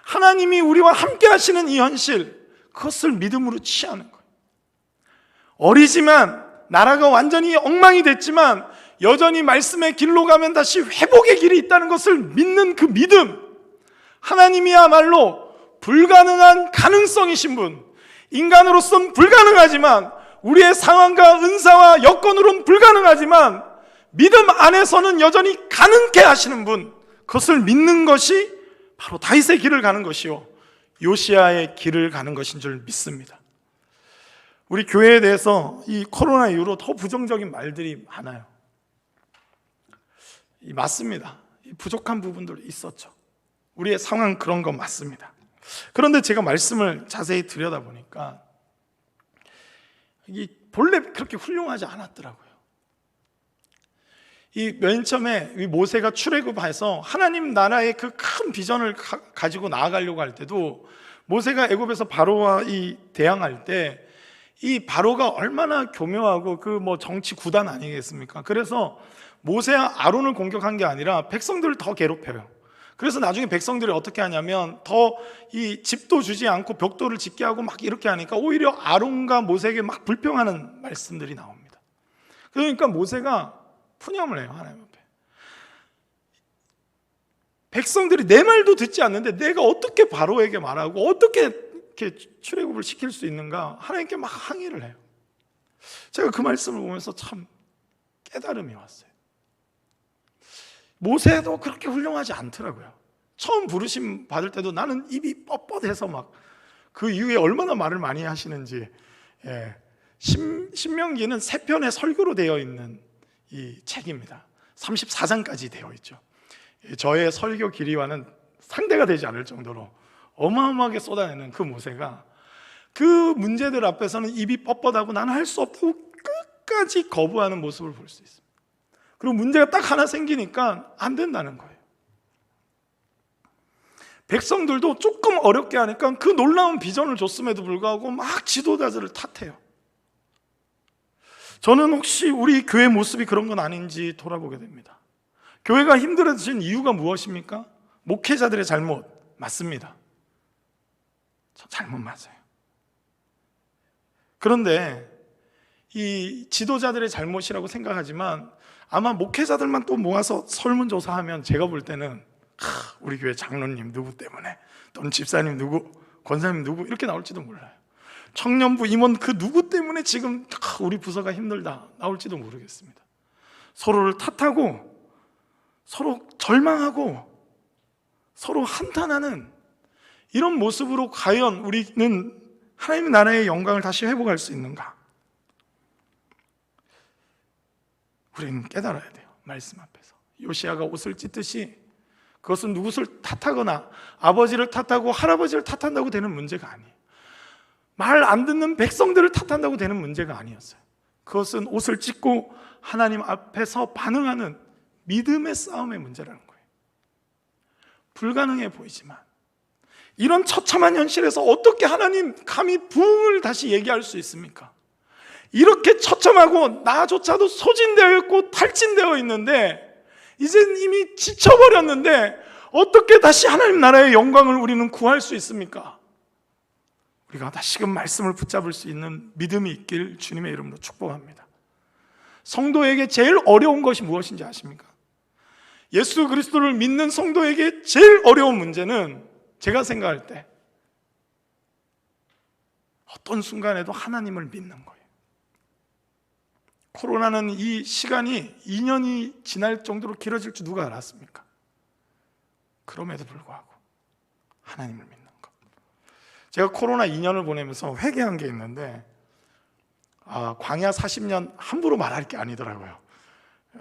하나님이 우리와 함께 하시는 이 현실, 그것을 믿음으로 취하는 거예요. 어리지만 나라가 완전히 엉망이 됐지만 여전히 말씀의 길로 가면 다시 회복의 길이 있다는 것을 믿는 그 믿음, 하나님이야말로 불가능한 가능성이신 분, 인간으로서는 불가능하지만 우리의 상황과 은사와 여건으로는 불가능하지만 믿음 안에서는 여전히 가능케 하시는 분, 그것을 믿는 것이 바로 다윗의 길을 가는 것이요 요시야의 길을 가는 것인 줄 믿습니다. 우리 교회에 대해서 이 코로나 이후로 더 부정적인 말들이 많아요. 맞습니다. 부족한 부분도 있었죠. 우리의 상황 그런 건 맞습니다. 그런데 제가 말씀을 자세히 들여다보니까 이 본래 그렇게 훌륭하지 않았더라고요. 이 맨 처음에 모세가 출애굽해서 하나님 나라의 그 큰 비전을 가지고 나아가려고 할 때도 모세가 애굽에서 바로와 대항할 때 이 바로가 얼마나 교묘하고 그 정치 구단 아니겠습니까? 그래서 모세와 아론을 공격한 게 아니라 백성들을 더 괴롭혀요. 그래서 나중에 백성들이 어떻게 하냐면 더 이 집도 주지 않고 벽돌을 짓게 하고 막 이렇게 하니까 오히려 아론과 모세에게 막 불평하는 말씀들이 나옵니다. 그러니까 모세가 푸념을 해요, 하나님 앞에. 백성들이 내 말도 듣지 않는데 내가 어떻게 바로에게 말하고 어떻게 이렇게 출애굽을 시킬 수 있는가, 하나님께 막 항의를 해요. 제가 그 말씀을 보면서 참 깨달음이 왔어요. 모세도 그렇게 훌륭하지 않더라고요. 처음 부르심 받을 때도 나는 입이 뻣뻣해서 막 그 이후에 얼마나 말을 많이 하시는지. 신명기는 3편의 설교로 되어 있는 이 책입니다. 34장까지 되어 있죠. 저의 설교 길이와는 상대가 되지 않을 정도로 어마어마하게 쏟아내는 그 모세가 그 문제들 앞에서는 입이 뻣뻣하고 나는 할 수 없다고 끝까지 거부하는 모습을 볼 수 있습니다. 그리고 문제가 딱 하나 생기니까 안 된다는 거예요. 백성들도 조금 어렵게 하니까 그 놀라운 비전을 줬음에도 불구하고 막 지도자들을 탓해요. 저는 혹시 우리 교회 모습이 그런 건 아닌지 돌아보게 됩니다. 교회가 힘들어진 이유가 무엇입니까? 목회자들의 잘못 맞습니다. 저 잘못 맞아요. 그런데 이 지도자들의 잘못이라고 생각하지만 아마 목회자들만 또 모아서 설문조사하면 제가 볼 때는 우리 교회 장로님 누구 때문에, 또는 집사님 누구, 권사님 누구 이렇게 나올지도 몰라요. 청년부 임원 그 누구 때문에 지금 우리 부서가 힘들다 나올지도 모르겠습니다. 서로를 탓하고 서로 절망하고 서로 한탄하는 이런 모습으로 과연 우리는 하나님의 나라의 영광을 다시 회복할 수 있는가? 우리는 깨달아야 돼요. 말씀 앞에서 요시야가 옷을 찢듯이 그것은 누구를 탓하거나 아버지를 탓하고 할아버지를 탓한다고 되는 문제가 아니에요. 말 안 듣는 백성들을 탓한다고 되는 문제가 아니었어요. 그것은 옷을 찢고 하나님 앞에서 반응하는 믿음의 싸움의 문제라는 거예요. 불가능해 보이지만 이런 처참한 현실에서 어떻게 하나님 감히 부흥을 다시 얘기할 수 있습니까? 이렇게 처참하고 나조차도 소진되어 있고 탈진되어 있는데 이젠 이미 지쳐버렸는데 어떻게 다시 하나님 나라의 영광을 우리는 구할 수 있습니까? 우리가 다시금 말씀을 붙잡을 수 있는 믿음이 있길 주님의 이름으로 축복합니다. 성도에게 제일 어려운 것이 무엇인지 아십니까? 예수 그리스도를 믿는 성도에게 제일 어려운 문제는 제가 생각할 때 어떤 순간에도 하나님을 믿는 거예요. 코로나는 이 시간이 2년이 지날 정도로 길어질 줄 누가 알았습니까? 그럼에도 불구하고 하나님을 믿는 것. 제가 코로나 2년을 보내면서 회개한 게 있는데 광야 40년 함부로 말할 게 아니더라고요.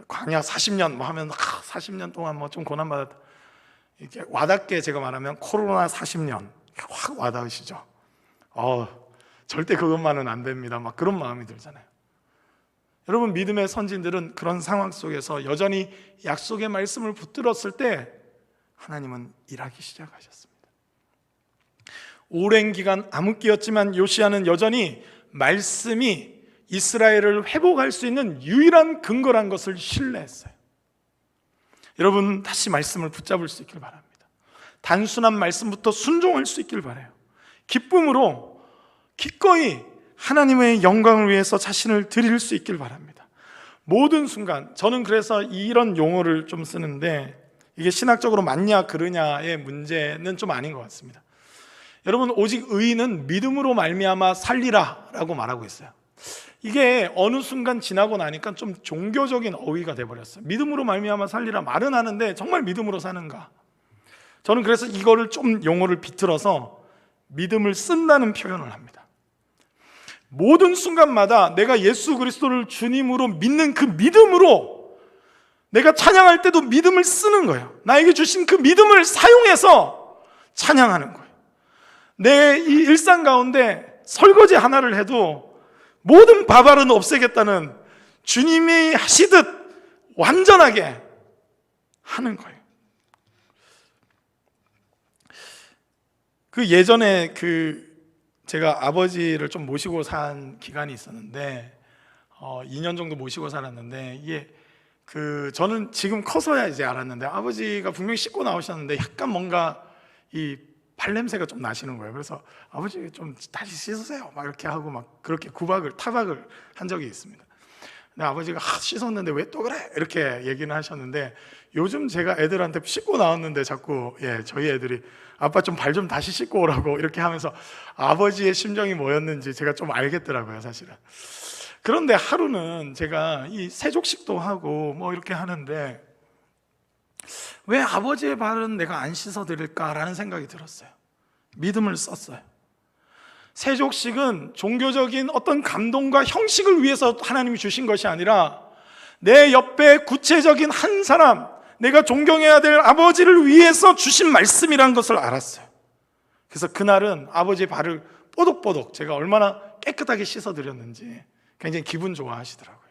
광야 40년 하면 40년 동안 좀 고난받았다 이렇게 와닿게 제가 말하면 코로나 40년 확 와닿으시죠? 절대 그것만은 안 됩니다. 막 그런 마음이 들잖아요. 여러분, 믿음의 선진들은 그런 상황 속에서 여전히 약속의 말씀을 붙들었을 때 하나님은 일하기 시작하셨습니다. 오랜 기간 암흑기였지만 요시야는 여전히 말씀이 이스라엘을 회복할 수 있는 유일한 근거란 것을 신뢰했어요. 여러분, 다시 말씀을 붙잡을 수 있길 바랍니다. 단순한 말씀부터 순종할 수 있길 바라요. 기쁨으로 기꺼이 하나님의 영광을 위해서 자신을 드릴 수 있길 바랍니다. 모든 순간, 저는 그래서 이런 용어를 좀 쓰는데, 이게 신학적으로 맞냐 그르냐의 문제는 좀 아닌 것 같습니다. 여러분, 오직 의인은 믿음으로 말미암아 살리라 라고 말하고 있어요. 이게 어느 순간 지나고 나니까 좀 종교적인 어휘가 돼버렸어요. 믿음으로 말미암아 살리라 말은 하는데 정말 믿음으로 사는가? 저는 그래서 이거를 좀 용어를 비틀어서 믿음을 쓴다는 표현을 합니다. 모든 순간마다 내가 예수 그리스도를 주님으로 믿는 그 믿음으로 내가 찬양할 때도 믿음을 쓰는 거예요. 나에게 주신 그 믿음을 사용해서 찬양하는 거예요. 내 이 일상 가운데 설거지 하나를 해도 모든 바발은 없애겠다는 주님이 하시듯 완전하게 하는 거예요. 그 예전에 제가 아버지를 좀 모시고 산 기간이 있었는데 2년 정도 모시고 살았는데, 이게 저는 지금 커서야 이제 알았는데 아버지가 분명히 씻고 나오셨는데 약간 뭔가 이 발냄새가 좀 나시는 거예요. 그래서 아버지 좀 다시 씻으세요 막 이렇게 하고 막 그렇게 타박을 한 적이 있습니다. 근데 아버지가 씻었는데 왜 또 그래? 이렇게 얘기는 하셨는데, 요즘 제가 애들한테 씻고 나왔는데 자꾸 저희 애들이 아빠 좀 발 좀 다시 씻고 오라고 이렇게 하면서 아버지의 심정이 뭐였는지 제가 좀 알겠더라고요, 사실은. 그런데 하루는 제가 이 세족식도 하고 뭐 이렇게 하는데 왜 아버지의 발은 내가 안 씻어드릴까라는 생각이 들었어요. 믿음을 썼어요. 세족식은 종교적인 어떤 감동과 형식을 위해서 하나님이 주신 것이 아니라 내 옆에 구체적인 한 사람, 내가 존경해야 될 아버지를 위해서 주신 말씀이라는 것을 알았어요. 그래서 그날은 아버지의 발을 뽀독뽀독 제가 얼마나 깨끗하게 씻어드렸는지 굉장히 기분 좋아하시더라고요.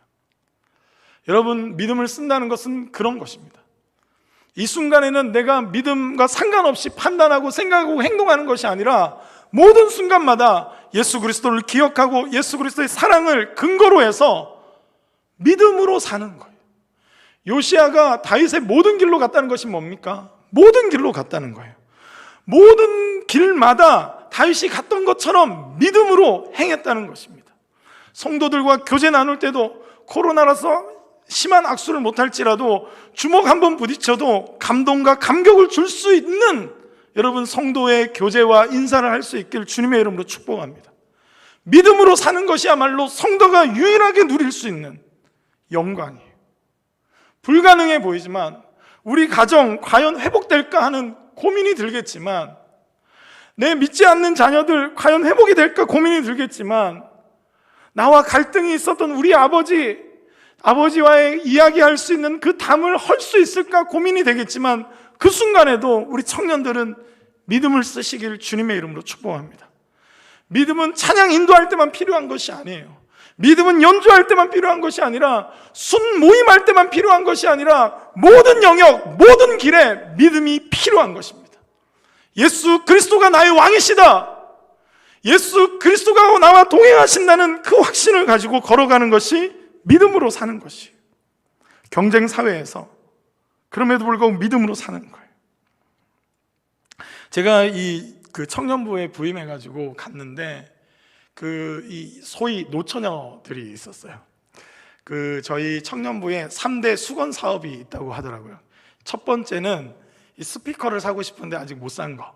여러분, 믿음을 쓴다는 것은 그런 것입니다. 이 순간에는 내가 믿음과 상관없이 판단하고 생각하고 행동하는 것이 아니라 모든 순간마다 예수 그리스도를 기억하고 예수 그리스도의 사랑을 근거로 해서 믿음으로 사는 거예요. 요시야가 다윗의 모든 길로 갔다는 것이 뭡니까? 모든 길로 갔다는 거예요. 모든 길마다 다윗이 갔던 것처럼 믿음으로 행했다는 것입니다. 성도들과 교제 나눌 때도 코로나라서 심한 악수를 못할지라도 주먹 한번 부딪혀도 감동과 감격을 줄 수 있는 여러분 성도의 교제와 인사를 할 수 있길 주님의 이름으로 축복합니다. 믿음으로 사는 것이야말로 성도가 유일하게 누릴 수 있는 영광이에요. 불가능해 보이지만 우리 가정 과연 회복될까 하는 고민이 들겠지만, 내 믿지 않는 자녀들 과연 회복이 될까 고민이 들겠지만, 나와 갈등이 있었던 우리 아버지와의 이야기할 수 있는 그 담을 헐 수 있을까 고민이 되겠지만, 그 순간에도 우리 청년들은 믿음을 쓰시길 주님의 이름으로 축복합니다. 믿음은 찬양 인도할 때만 필요한 것이 아니에요. 믿음은 연주할 때만 필요한 것이 아니라, 순 모임할 때만 필요한 것이 아니라, 모든 영역, 모든 길에 믿음이 필요한 것입니다. 예수 그리스도가 나의 왕이시다, 예수 그리스도가 나와 동행하신다는 그 확신을 가지고 걸어가는 것이 믿음으로 사는 것이에요. 경쟁 사회에서 그럼에도 불구하고 믿음으로 사는 거예요. 제가 그 청년부에 부임해가지고 갔는데 이 소위 노처녀들이 있었어요. 저희 청년부에 3대 수건 사업이 있다고 하더라고요. 첫 번째는 이 스피커를 사고 싶은데 아직 못 산 거,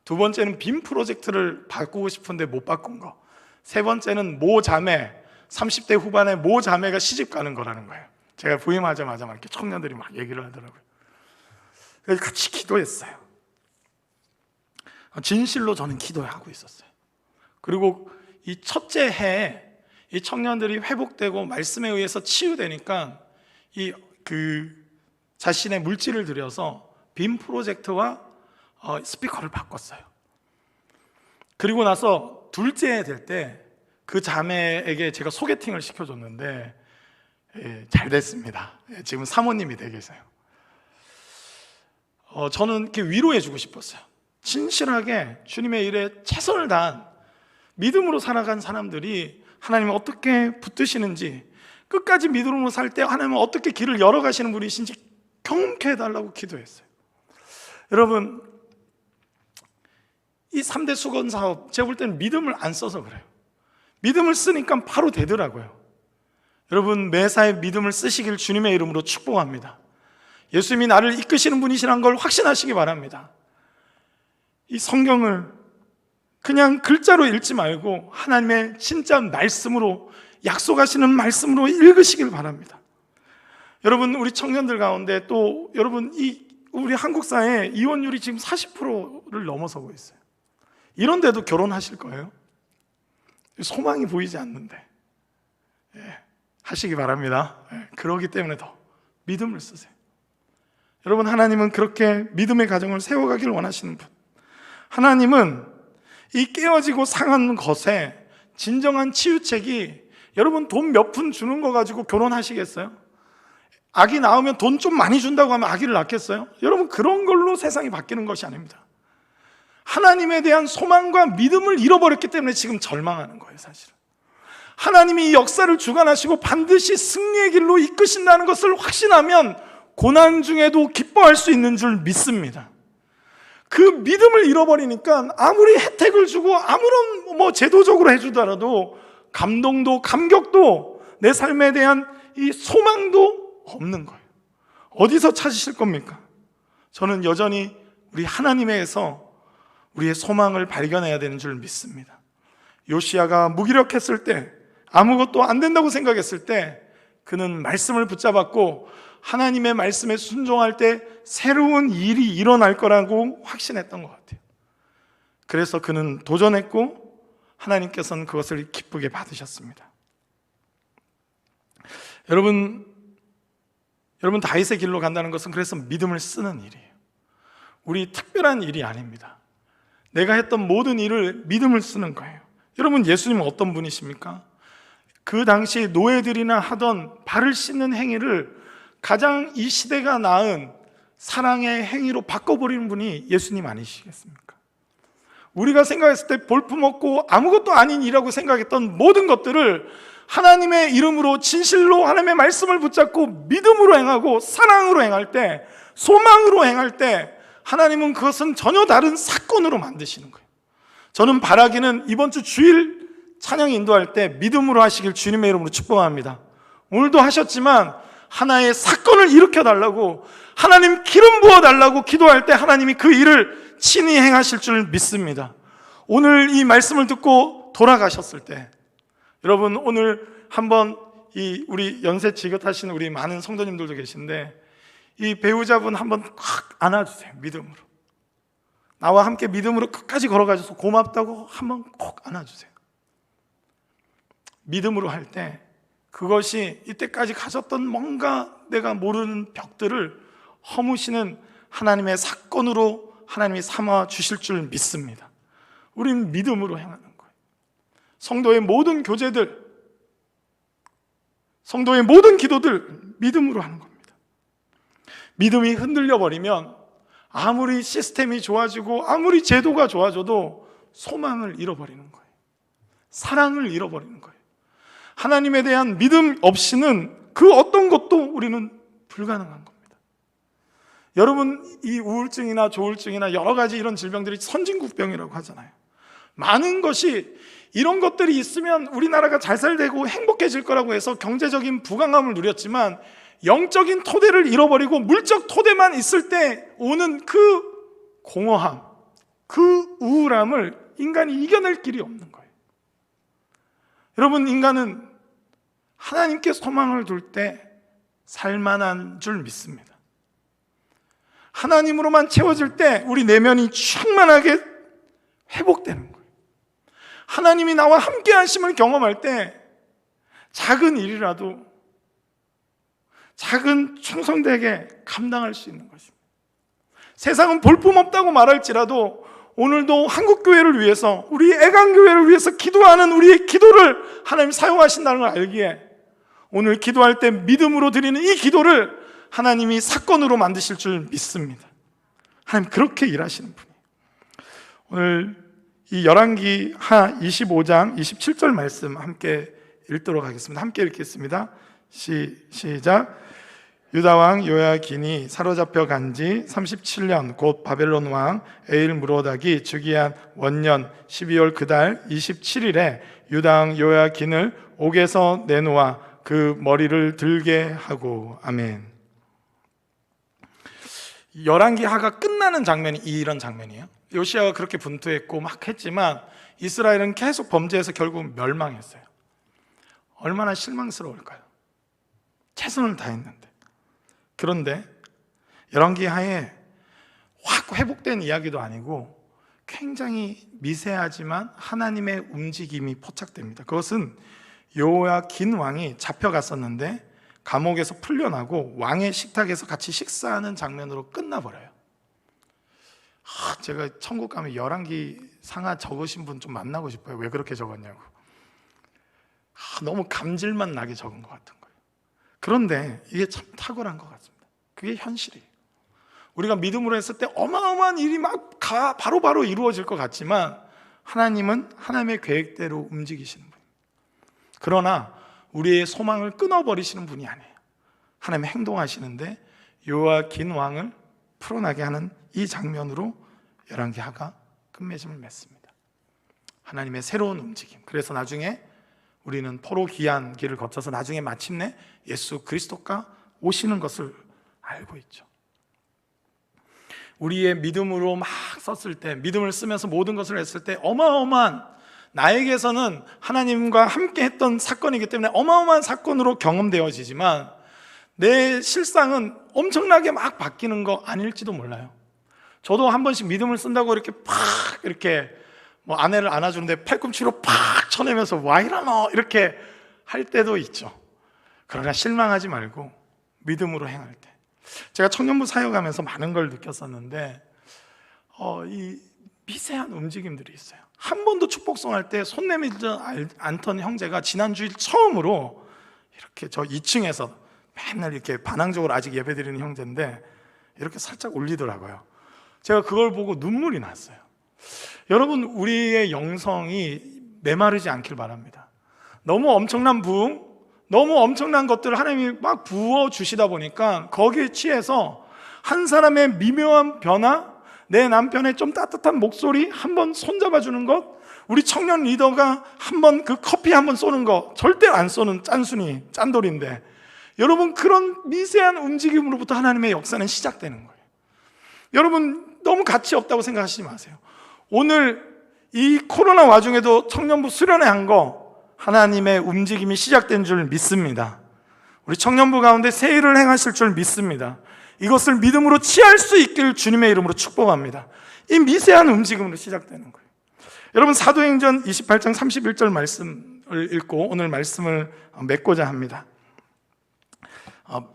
두 번째는 빔 프로젝트를 바꾸고 싶은데 못 바꾼 거, 세 번째는 모 자매, 30대 후반의 모 자매가 시집 가는 거라는 거예요. 제가 부임하자마자 막 이렇게 청년들이 막 얘기를 하더라고요. 그래서 같이 기도했어요. 진실로 저는 기도하고 있었어요. 그리고 이 첫째 해에 이 청년들이 회복되고 말씀에 의해서 치유되니까 자신의 물질을 들여서 빔 프로젝트와 스피커를 바꿨어요. 그리고 나서 둘째 해 될 때 그 자매에게 제가 소개팅을 시켜줬는데, 잘 됐습니다. 지금 사모님이 돼 계세요. 저는 이렇게 위로해 주고 싶었어요. 진실하게 주님의 일에 최선을 다한 믿음으로 살아간 사람들이 하나님을 어떻게 붙드시는지, 끝까지 믿음으로 살 때 하나님은 어떻게 길을 열어가시는 분이신지 경험케 해달라고 기도했어요. 여러분, 이 3대 수건 사업, 제가 볼 때는 믿음을 안 써서 그래요. 믿음을 쓰니까 바로 되더라고요. 여러분, 매사에 믿음을 쓰시길 주님의 이름으로 축복합니다. 예수님이 나를 이끄시는 분이시라는 걸 확신하시기 바랍니다. 이 성경을 그냥 글자로 읽지 말고 하나님의 진짜 말씀으로, 약속하시는 말씀으로 읽으시길 바랍니다. 여러분, 우리 청년들 가운데 또 여러분, 우리 한국 사회 이혼율이 지금 40%를 넘어서고 있어요. 이런데도 결혼하실 거예요? 소망이 보이지 않는데 하시기 바랍니다. 그러기 때문에 더 믿음을 쓰세요. 여러분, 하나님은 그렇게 믿음의 가정을 세워가기를 원하시는 분. 하나님은 이 깨어지고 상한 것에 진정한 치유책이, 여러분 돈 몇 푼 주는 거 가지고 결혼하시겠어요? 아기 낳으면 돈 좀 많이 준다고 하면 아기를 낳겠어요? 여러분, 그런 걸로 세상이 바뀌는 것이 아닙니다. 하나님에 대한 소망과 믿음을 잃어버렸기 때문에 지금 절망하는 거예요. 사실은 하나님이 이 역사를 주관하시고 반드시 승리의 길로 이끄신다는 것을 확신하면 고난 중에도 기뻐할 수 있는 줄 믿습니다. 그 믿음을 잃어버리니까 아무리 혜택을 주고 아무런 제도적으로 해주더라도 감동도 감격도 내 삶에 대한 이 소망도 없는 거예요. 어디서 찾으실 겁니까? 저는 여전히 우리 하나님에서 우리의 소망을 발견해야 되는 줄 믿습니다. 요시야가 무기력했을 때, 아무것도 안 된다고 생각했을 때 그는 말씀을 붙잡았고 하나님의 말씀에 순종할 때 새로운 일이 일어날 거라고 확신했던 것 같아요. 그래서 그는 도전했고 하나님께서는 그것을 기쁘게 받으셨습니다. 여러분 다윗의 길로 간다는 것은 그래서 믿음을 쓰는 일이에요. 우리 특별한 일이 아닙니다. 내가 했던 모든 일을 믿음을 쓰는 거예요. 여러분, 예수님은 어떤 분이십니까? 그 당시 노예들이나 하던 발을 씻는 행위를 가장 이 시대가 낳은 사랑의 행위로 바꿔버리는 분이 예수님 아니시겠습니까? 우리가 생각했을 때 볼품없고 아무것도 아닌 일이라고 생각했던 모든 것들을 하나님의 이름으로 진실로 하나님의 말씀을 붙잡고 믿음으로 행하고 사랑으로 행할 때, 소망으로 행할 때 하나님은 그것은 전혀 다른 사건으로 만드시는 거예요. 저는 바라기는 이번 주 주일 찬양 인도할 때 믿음으로 하시길 주님의 이름으로 축복합니다. 오늘도 하셨지만 하나의 사건을 일으켜달라고, 하나님 기름 부어달라고 기도할 때 하나님이 그 일을 친히 행하실 줄 믿습니다. 오늘 이 말씀을 듣고 돌아가셨을 때, 여러분 오늘 한번 우리 연세 지긋하신 우리 많은 성도님들도 계신데 이 배우자분 한번 확 안아주세요. 믿음으로. 나와 함께 믿음으로 끝까지 걸어가셔서 고맙다고 한번 꼭 안아주세요. 믿음으로 할 때 그것이 이때까지 가졌던 뭔가 내가 모르는 벽들을 허무시는 하나님의 사건으로 하나님이 삼아 주실 줄 믿습니다. 우리는 믿음으로 행하는 거예요. 성도의 모든 교제들, 성도의 모든 기도들 믿음으로 하는 겁니다. 믿음이 흔들려 버리면 아무리 시스템이 좋아지고 아무리 제도가 좋아져도 소망을 잃어버리는 거예요. 사랑을 잃어버리는 거예요. 하나님에 대한 믿음 없이는 그 어떤 것도 우리는 불가능한 겁니다. 여러분, 이 우울증이나 조울증이나 여러 가지 이런 질병들이 선진국병이라고 하잖아요. 많은 것이 이런 것들이 있으면 우리나라가 잘 살되고 행복해질 거라고 해서 경제적인 부강함을 누렸지만 영적인 토대를 잃어버리고 물적 토대만 있을 때 오는 그 공허함, 그 우울함을 인간이 이겨낼 길이 없는 거예요. 여러분, 인간은 하나님께 소망을 둘 때 살만한 줄 믿습니다. 하나님으로만 채워질 때 우리 내면이 충만하게 회복되는 거예요. 하나님이 나와 함께 하심을 경험할 때 작은 일이라도 작은 충성되게 감당할 수 있는 것입니다. 세상은 볼품없다고 말할지라도 오늘도 한국교회를 위해서, 우리 애강교회를 위해서 기도하는 우리의 기도를 하나님 사용하신다는 걸 알기에 오늘 기도할 때 믿음으로 드리는 이 기도를 하나님이 사건으로 만드실 줄 믿습니다. 하나님 그렇게 일하시는 분이에요. 오늘 이 열왕기 하 25장 27절 말씀 함께 읽도록 하겠습니다. 함께 읽겠습니다. 시작. 유다왕 요야긴이 사로잡혀 간 지 37년 곧 바벨론 왕 에일무로닥이 즉위한 원년 12월 그달 27일에 유다왕 요야긴을 옥에서 내놓아 그 머리를 들게 하고. 아멘. 열왕기 하가 끝나는 장면이 이런 장면이에요. 요시아가 그렇게 분투했고 막 했지만 이스라엘은 계속 범죄해서 결국 멸망했어요. 얼마나 실망스러울까요? 최선을 다했는데. 그런데 열왕기 하에 확 회복된 이야기도 아니고 굉장히 미세하지만 하나님의 움직임이 포착됩니다. 그것은 요야긴 왕이 잡혀갔었는데 감옥에서 풀려나고 왕의 식탁에서 같이 식사하는 장면으로 끝나버려요. 제가 천국 가면 열왕기 상하 적으신 분 좀 만나고 싶어요. 왜 그렇게 적었냐고. 너무 감질만 나게 적은 것 같은 거예요. 그런데 이게 참 탁월한 것 같습니다. 그게 현실이에요. 우리가 믿음으로 했을 때 어마어마한 일이 막 바로바로 이루어질 것 같지만 하나님은 하나님의 계획대로 움직이시는 분입니다. 그러나 우리의 소망을 끊어버리시는 분이 아니에요. 하나님이 행동하시는데 요야긴 왕을 풀어나게 하는 이 장면으로 열왕기 하가 끝맺음을 맺습니다. 하나님의 새로운 움직임. 그래서 나중에 우리는 포로 귀한 길을 거쳐서 나중에 마침내 예수 그리스도가 오시는 것을 알고 있죠. 우리의 믿음으로 막 썼을 때, 믿음을 쓰면서 모든 것을 했을 때 어마어마한, 나에게서는 하나님과 함께 했던 사건이기 때문에 어마어마한 사건으로 경험되어지지만 내 실상은 엄청나게 막 바뀌는 거 아닐지도 몰라요. 저도 한 번씩 믿음을 쓴다고 이렇게 팍 이렇게 뭐 아내를 안아주는데 팔꿈치로 팍 쳐내면서 와 이러노 이렇게 할 때도 있죠. 그러나 실망하지 말고 믿음으로 행할 때, 제가 청년부 사역하면서 많은 걸 느꼈었는데 이 미세한 움직임들이 있어요. 한 번도 축복송할 때 손 내밀지 않던 형제가 지난주일 처음으로 이렇게 저 2층에서 맨날 이렇게 반항적으로 아직 예배드리는 형제인데 이렇게 살짝 올리더라고요. 제가 그걸 보고 눈물이 났어요. 여러분, 우리의 영성이 메마르지 않길 바랍니다. 너무 엄청난 부흥, 너무 엄청난 것들을 하나님이 막 부어주시다 보니까 거기에 취해서 한 사람의 미묘한 변화, 내 남편의 좀 따뜻한 목소리 한번 손잡아주는 것, 우리 청년 리더가 한번 그 커피 한번 쏘는 거, 절대 안 쏘는 짠순이, 짠돌인데 여러분, 그런 미세한 움직임으로부터 하나님의 역사는 시작되는 거예요. 여러분, 너무 가치 없다고 생각하시지 마세요. 오늘 이 코로나 와중에도 청년부 수련회 한 거 하나님의 움직임이 시작된 줄 믿습니다. 우리 청년부 가운데 새 일을 행하실 줄 믿습니다. 이것을 믿음으로 취할 수 있길 주님의 이름으로 축복합니다. 이 미세한 움직임으로 시작되는 거예요. 여러분, 사도행전 28장 31절 말씀을 읽고 오늘 말씀을 맺고자 합니다.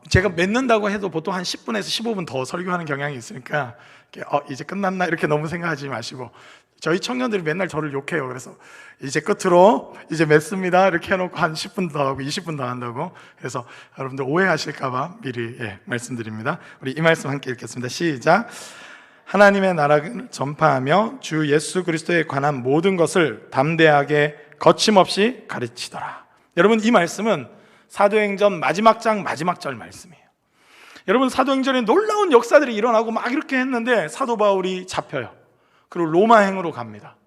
제가 맺는다고 해도 보통 한 10분에서 15분 더 설교하는 경향이 있으니까 이제 끝났나 이렇게 너무 생각하지 마시고, 저희 청년들이 맨날 저를 욕해요. 그래서 이제 끝으로 이제 맺습니다 이렇게 해놓고 한 10분 더 하고 20분 더 한다고. 그래서 여러분들 오해하실까봐 미리 말씀드립니다. 우리 이 말씀 함께 읽겠습니다. 시작. 하나님의 나라를 전파하며 주 예수 그리스도에 관한 모든 것을 담대하게 거침없이 가르치더라. 여러분, 이 말씀은 사도행전 마지막 장 마지막 절 말씀이에요. 여러분, 사도행전에 놀라운 역사들이 일어나고 막 이렇게 했는데 사도 바울이 잡혀요. 그리고 로마행으로 갑니다.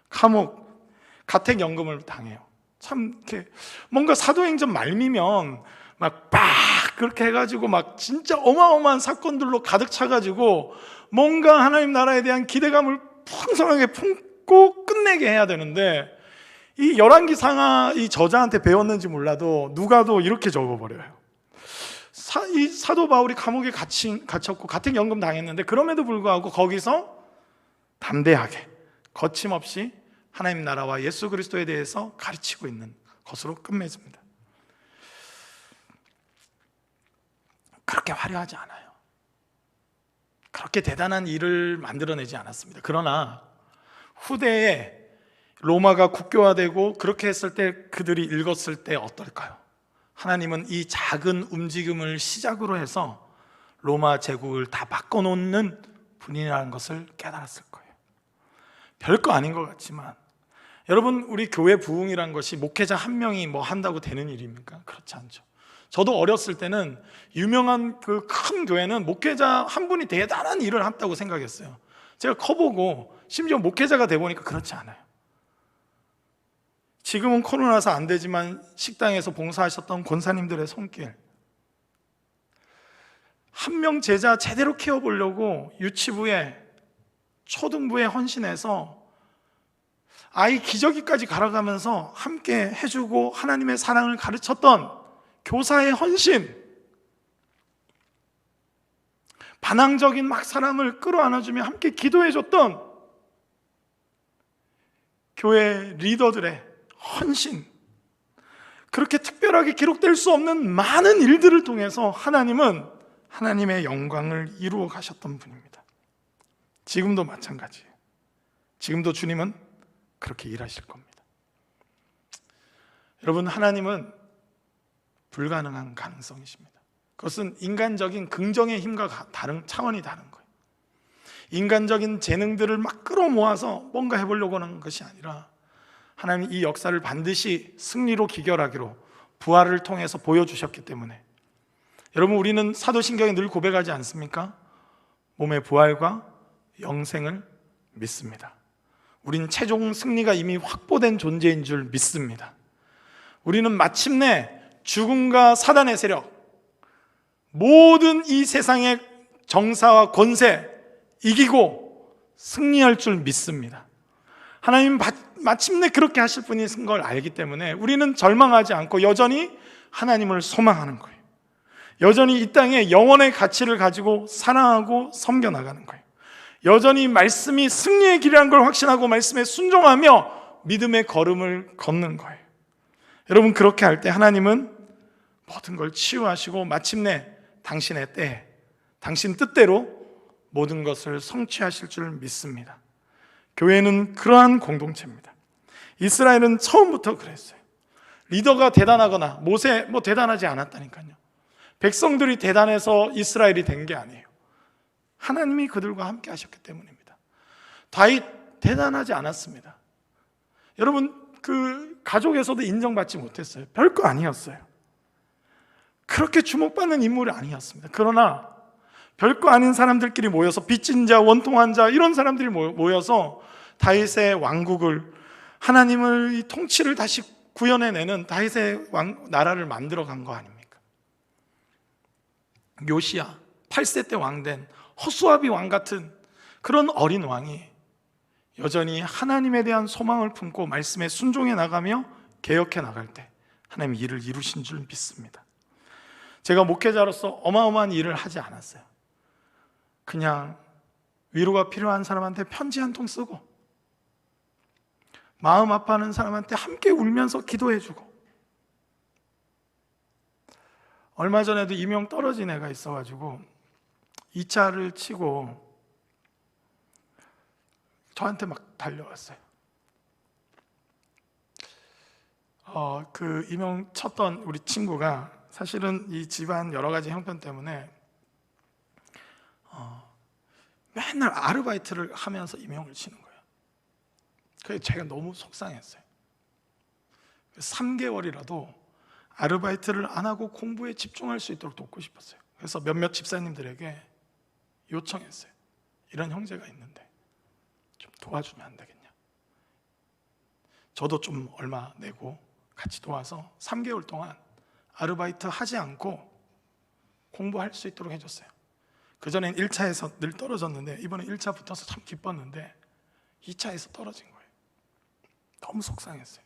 감옥, 가택연금을 당해요. 참 이렇게 뭔가 사도행전 말미면 막 그렇게 해가지고 막 진짜 어마어마한 사건들로 가득 차가지고 뭔가 하나님 나라에 대한 기대감을 풍성하게 품고 끝내게 해야 되는데, 이 열왕기 상하 이 저자한테 배웠는지 몰라도 누가도 이렇게 적어버려요. 이 사도 바울이 감옥에 갇혔고 가택연금 당했는데 그럼에도 불구하고 거기서 담대하게 거침없이 하나님 나라와 예수 그리스도에 대해서 가르치고 있는 것으로 끝맺습니다. 그렇게 화려하지 않아요. 그렇게 대단한 일을 만들어내지 않았습니다. 그러나 후대에 로마가 국교화되고 그렇게 했을 때 그들이 읽었을 때 어떨까요? 하나님은 이 작은 움직임을 시작으로 해서 로마 제국을 다 바꿔놓는 분이라는 것을 깨달았을 거예요. 별거 아닌 것 같지만, 여러분, 우리 교회 부흥이란 것이 목회자 한 명이 뭐 한다고 되는 일입니까? 그렇지 않죠. 저도 어렸을 때는 유명한 그 큰 교회는 목회자 한 분이 대단한 일을 한다고 생각했어요. 제가 커보고 심지어 목회자가 돼보니까 그렇지 않아요. 지금은 코로나라서 안 되지만 식당에서 봉사하셨던 권사님들의 손길, 한 명 제자 제대로 키워보려고 유치부에 초등부에 헌신해서 아이 기저귀까지 갈아가면서 함께 해주고 하나님의 사랑을 가르쳤던 교사의 헌신, 반항적인 막 사람을 끌어안아주며 함께 기도해줬던 교회 리더들의 헌신, 그렇게 특별하게 기록될 수 없는 많은 일들을 통해서 하나님은 하나님의 영광을 이루어 가셨던 분입니다. 지금도 마찬가지예요. 지금도 주님은 그렇게 일하실 겁니다. 여러분, 하나님은 불가능한 가능성이십니다. 그것은 인간적인 긍정의 힘과 다른 차원이 다른 거예요. 인간적인 재능들을 막 끌어모아서 뭔가 해보려고 하는 것이 아니라 하나님 이 역사를 반드시 승리로 기결하기로 부활을 통해서 보여주셨기 때문에, 여러분, 우리는 사도신경에 늘 고백하지 않습니까? 몸의 부활과 영생을 믿습니다. 우린 최종 승리가 이미 확보된 존재인 줄 믿습니다. 우리는 마침내 죽음과 사단의 세력, 모든 이 세상의 정사와 권세 이기고 승리할 줄 믿습니다. 하나님 마침내 그렇게 하실 분이신 걸 알기 때문에 우리는 절망하지 않고 여전히 하나님을 소망하는 거예요. 여전히 이 땅에 영원의 가치를 가지고 사랑하고 섬겨나가는 거예요. 여전히 말씀이 승리의 길이라는 걸 확신하고 말씀에 순종하며 믿음의 걸음을 걷는 거예요. 여러분, 그렇게 할 때 하나님은 모든 걸 치유하시고 마침내 당신의 때에 당신 뜻대로 모든 것을 성취하실 줄 믿습니다. 교회는 그러한 공동체입니다. 이스라엘은 처음부터 그랬어요. 리더가 대단하거나 모세 대단하지 않았다니까요. 백성들이 대단해서 이스라엘이 된 게 아니에요. 하나님이 그들과 함께 하셨기 때문입니다. 다윗 대단하지 않았습니다. 여러분, 그 가족에서도 인정받지 못했어요. 별거 아니었어요. 그렇게 주목받는 인물이 아니었습니다. 그러나 별거 아닌 사람들끼리 모여서 빚진 자, 원통한 자, 이런 사람들이 모여서 다윗의 왕국을, 하나님을 이 통치를 다시 구현해내는 다윗의 나라를 만들어 간 거 아닙니까? 요시야, 8세 때 왕된 허수아비 왕 같은 그런 어린 왕이 여전히 하나님에 대한 소망을 품고 말씀에 순종해 나가며 개혁해 나갈 때 하나님이 일을 이루신 줄 믿습니다. 제가 목회자로서 어마어마한 일을 하지 않았어요. 그냥 위로가 필요한 사람한테 편지 한 통 쓰고 마음 아파하는 사람한테 함께 울면서 기도해주고, 얼마 전에도 이명 떨어진 애가 있어가지고 2차를 치고 저한테 막 달려왔어요. 그 이명 쳤던 우리 친구가 사실은 이 집안 여러 가지 형편 때문에 맨날 아르바이트를 하면서 이명을 치는 거예요. 그래서 제가 너무 속상했어요. 3개월이라도 아르바이트를 안 하고 공부에 집중할 수 있도록 돕고 싶었어요. 그래서 몇몇 집사님들에게 요청했어요. 이런 형제가 있는데 좀 도와주면 안 되겠냐. 저도 좀 얼마 내고 같이 도와서 3개월 동안 아르바이트 하지 않고 공부할 수 있도록 해줬어요. 그전엔 1차에서 늘 떨어졌는데 이번에 1차 붙어서 참 기뻤는데 2차에서 떨어진 거예요. 너무 속상했어요.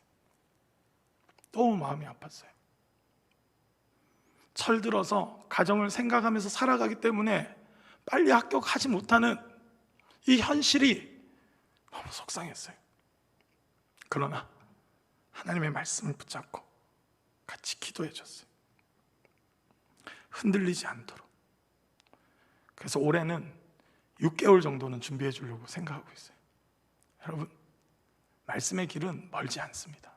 너무 마음이 아팠어요. 철들어서 가정을 생각하면서 살아가기 때문에 빨리 합격하지 못하는 이 현실이 너무 속상했어요. 그러나 하나님의 말씀을 붙잡고 같이 기도해 줬어요. 흔들리지 않도록. 그래서 올해는 6개월 정도는 준비해 주려고 생각하고 있어요. 여러분, 말씀의 길은 멀지 않습니다.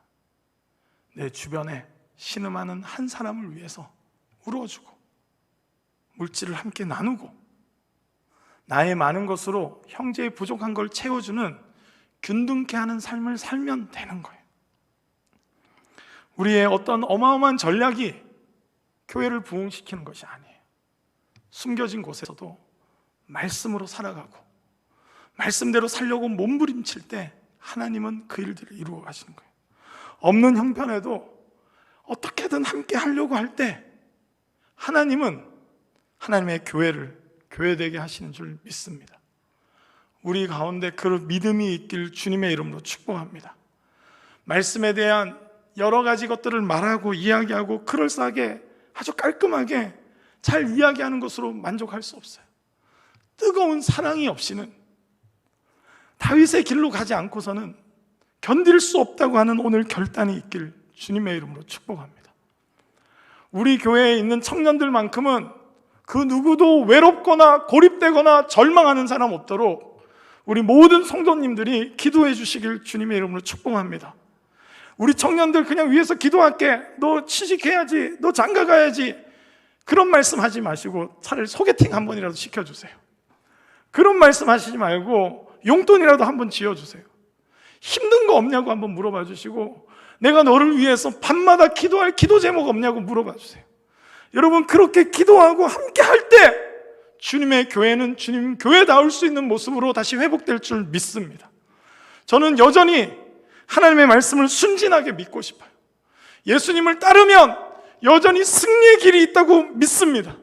내 주변에 신음하는 한 사람을 위해서 울어주고 물질을 함께 나누고 나의 많은 것으로 형제의 부족한 걸 채워주는 균등케 하는 삶을 살면 되는 거예요. 우리의 어떤 어마어마한 전략이 교회를 부흥시키는 것이 아니에요. 숨겨진 곳에서도 말씀으로 살아가고 말씀대로 살려고 몸부림칠 때 하나님은 그 일들을 이루어 가시는 거예요. 없는 형편에도 어떻게든 함께 하려고 할 때 하나님은 하나님의 교회를 교회되게 하시는 줄 믿습니다. 우리 가운데 그 믿음이 있길 주님의 이름으로 축복합니다. 말씀에 대한 여러 가지 것들을 말하고 이야기하고 그럴싸하게 아주 깔끔하게 잘 이야기하는 것으로 만족할 수 없어요. 뜨거운 사랑이 없이는, 다윗의 길로 가지 않고서는 견딜 수 없다고 하는 오늘 결단이 있길 주님의 이름으로 축복합니다. 우리 교회에 있는 청년들만큼은 그 누구도 외롭거나 고립되거나 절망하는 사람 없도록 우리 모든 성도님들이 기도해 주시길 주님의 이름으로 축복합니다. 우리 청년들 그냥 위에서 기도할게, 너 취직해야지, 너 장가 가야지, 그런 말씀 하지 마시고 차라리 소개팅 한 번이라도 시켜주세요. 그런 말씀 하시지 말고 용돈이라도 한번 지어주세요. 힘든 거 없냐고 한번 물어봐 주시고, 내가 너를 위해서 밤마다 기도할 기도 제목 없냐고 물어봐 주세요. 여러분, 그렇게 기도하고 함께 할 때 주님의 교회는 주님 교회다울 수 있는 모습으로 다시 회복될 줄 믿습니다. 저는 여전히 하나님의 말씀을 순진하게 믿고 싶어요. 예수님을 따르면 여전히 승리의 길이 있다고 믿습니다.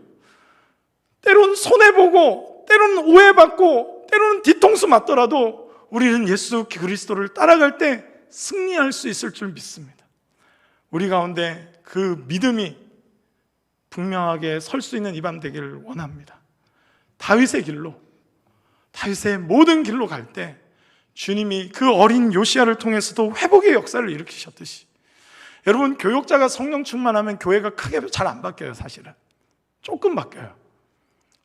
때론 손해보고, 때로는 오해받고, 때로는 뒤통수 맞더라도 우리는 예수 그리스도를 따라갈 때 승리할 수 있을 줄 믿습니다. 우리 가운데 그 믿음이 분명하게 설 수 있는 이 밤 되기를 원합니다. 다윗의 길로, 다윗의 모든 길로 갈 때 주님이 그 어린 요시야를 통해서도 회복의 역사를 일으키셨듯이, 여러분, 교역자가 성령 충만하면 교회가 크게 잘 안 바뀌어요. 사실은 조금 바뀌어요.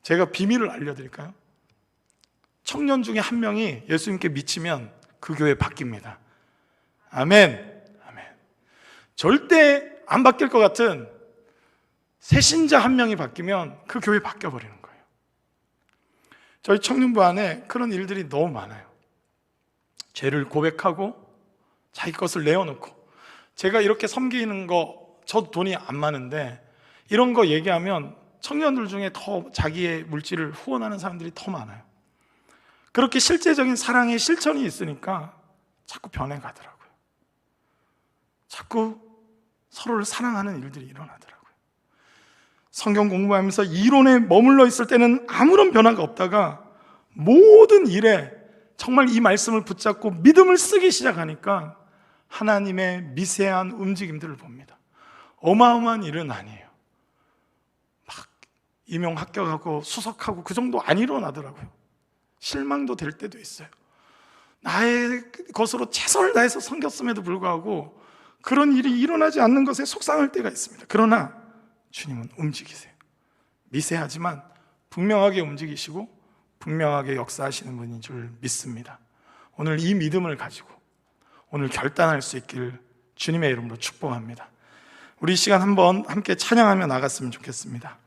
제가 비밀을 알려드릴까요? 청년 중에 한 명이 예수님께 미치면 그 교회 바뀝니다. 아멘. 아멘. 절대 안 바뀔 것 같은 새신자 한 명이 바뀌면 그 교회 바뀌어버리는 거예요. 저희 청년부 안에 그런 일들이 너무 많아요. 죄를 고백하고 자기 것을 내어놓고, 제가 이렇게 섬기는 거 저도 돈이 안 많은데 이런 거 얘기하면 청년들 중에 더 자기의 물질을 후원하는 사람들이 더 많아요. 그렇게 실제적인 사랑의 실천이 있으니까 자꾸 변해가더라고요. 자꾸 서로를 사랑하는 일들이 일어나더라고요. 성경 공부하면서 이론에 머물러 있을 때는 아무런 변화가 없다가 모든 일에 정말 이 말씀을 붙잡고 믿음을 쓰기 시작하니까 하나님의 미세한 움직임들을 봅니다. 어마어마한 일은 아니에요. 막 임용 합격하고 수석하고 그 정도 안 일어나더라고요. 실망도 될 때도 있어요. 나의 것으로 최선을 다해서 섬겼음에도 불구하고 그런 일이 일어나지 않는 것에 속상할 때가 있습니다. 그러나 주님은 움직이세요. 미세하지만 분명하게 움직이시고 분명하게 역사하시는 분인 줄 믿습니다. 오늘 이 믿음을 가지고 오늘 결단할 수 있기를 주님의 이름으로 축복합니다. 우리 이 시간 한번 함께 찬양하며 나갔으면 좋겠습니다.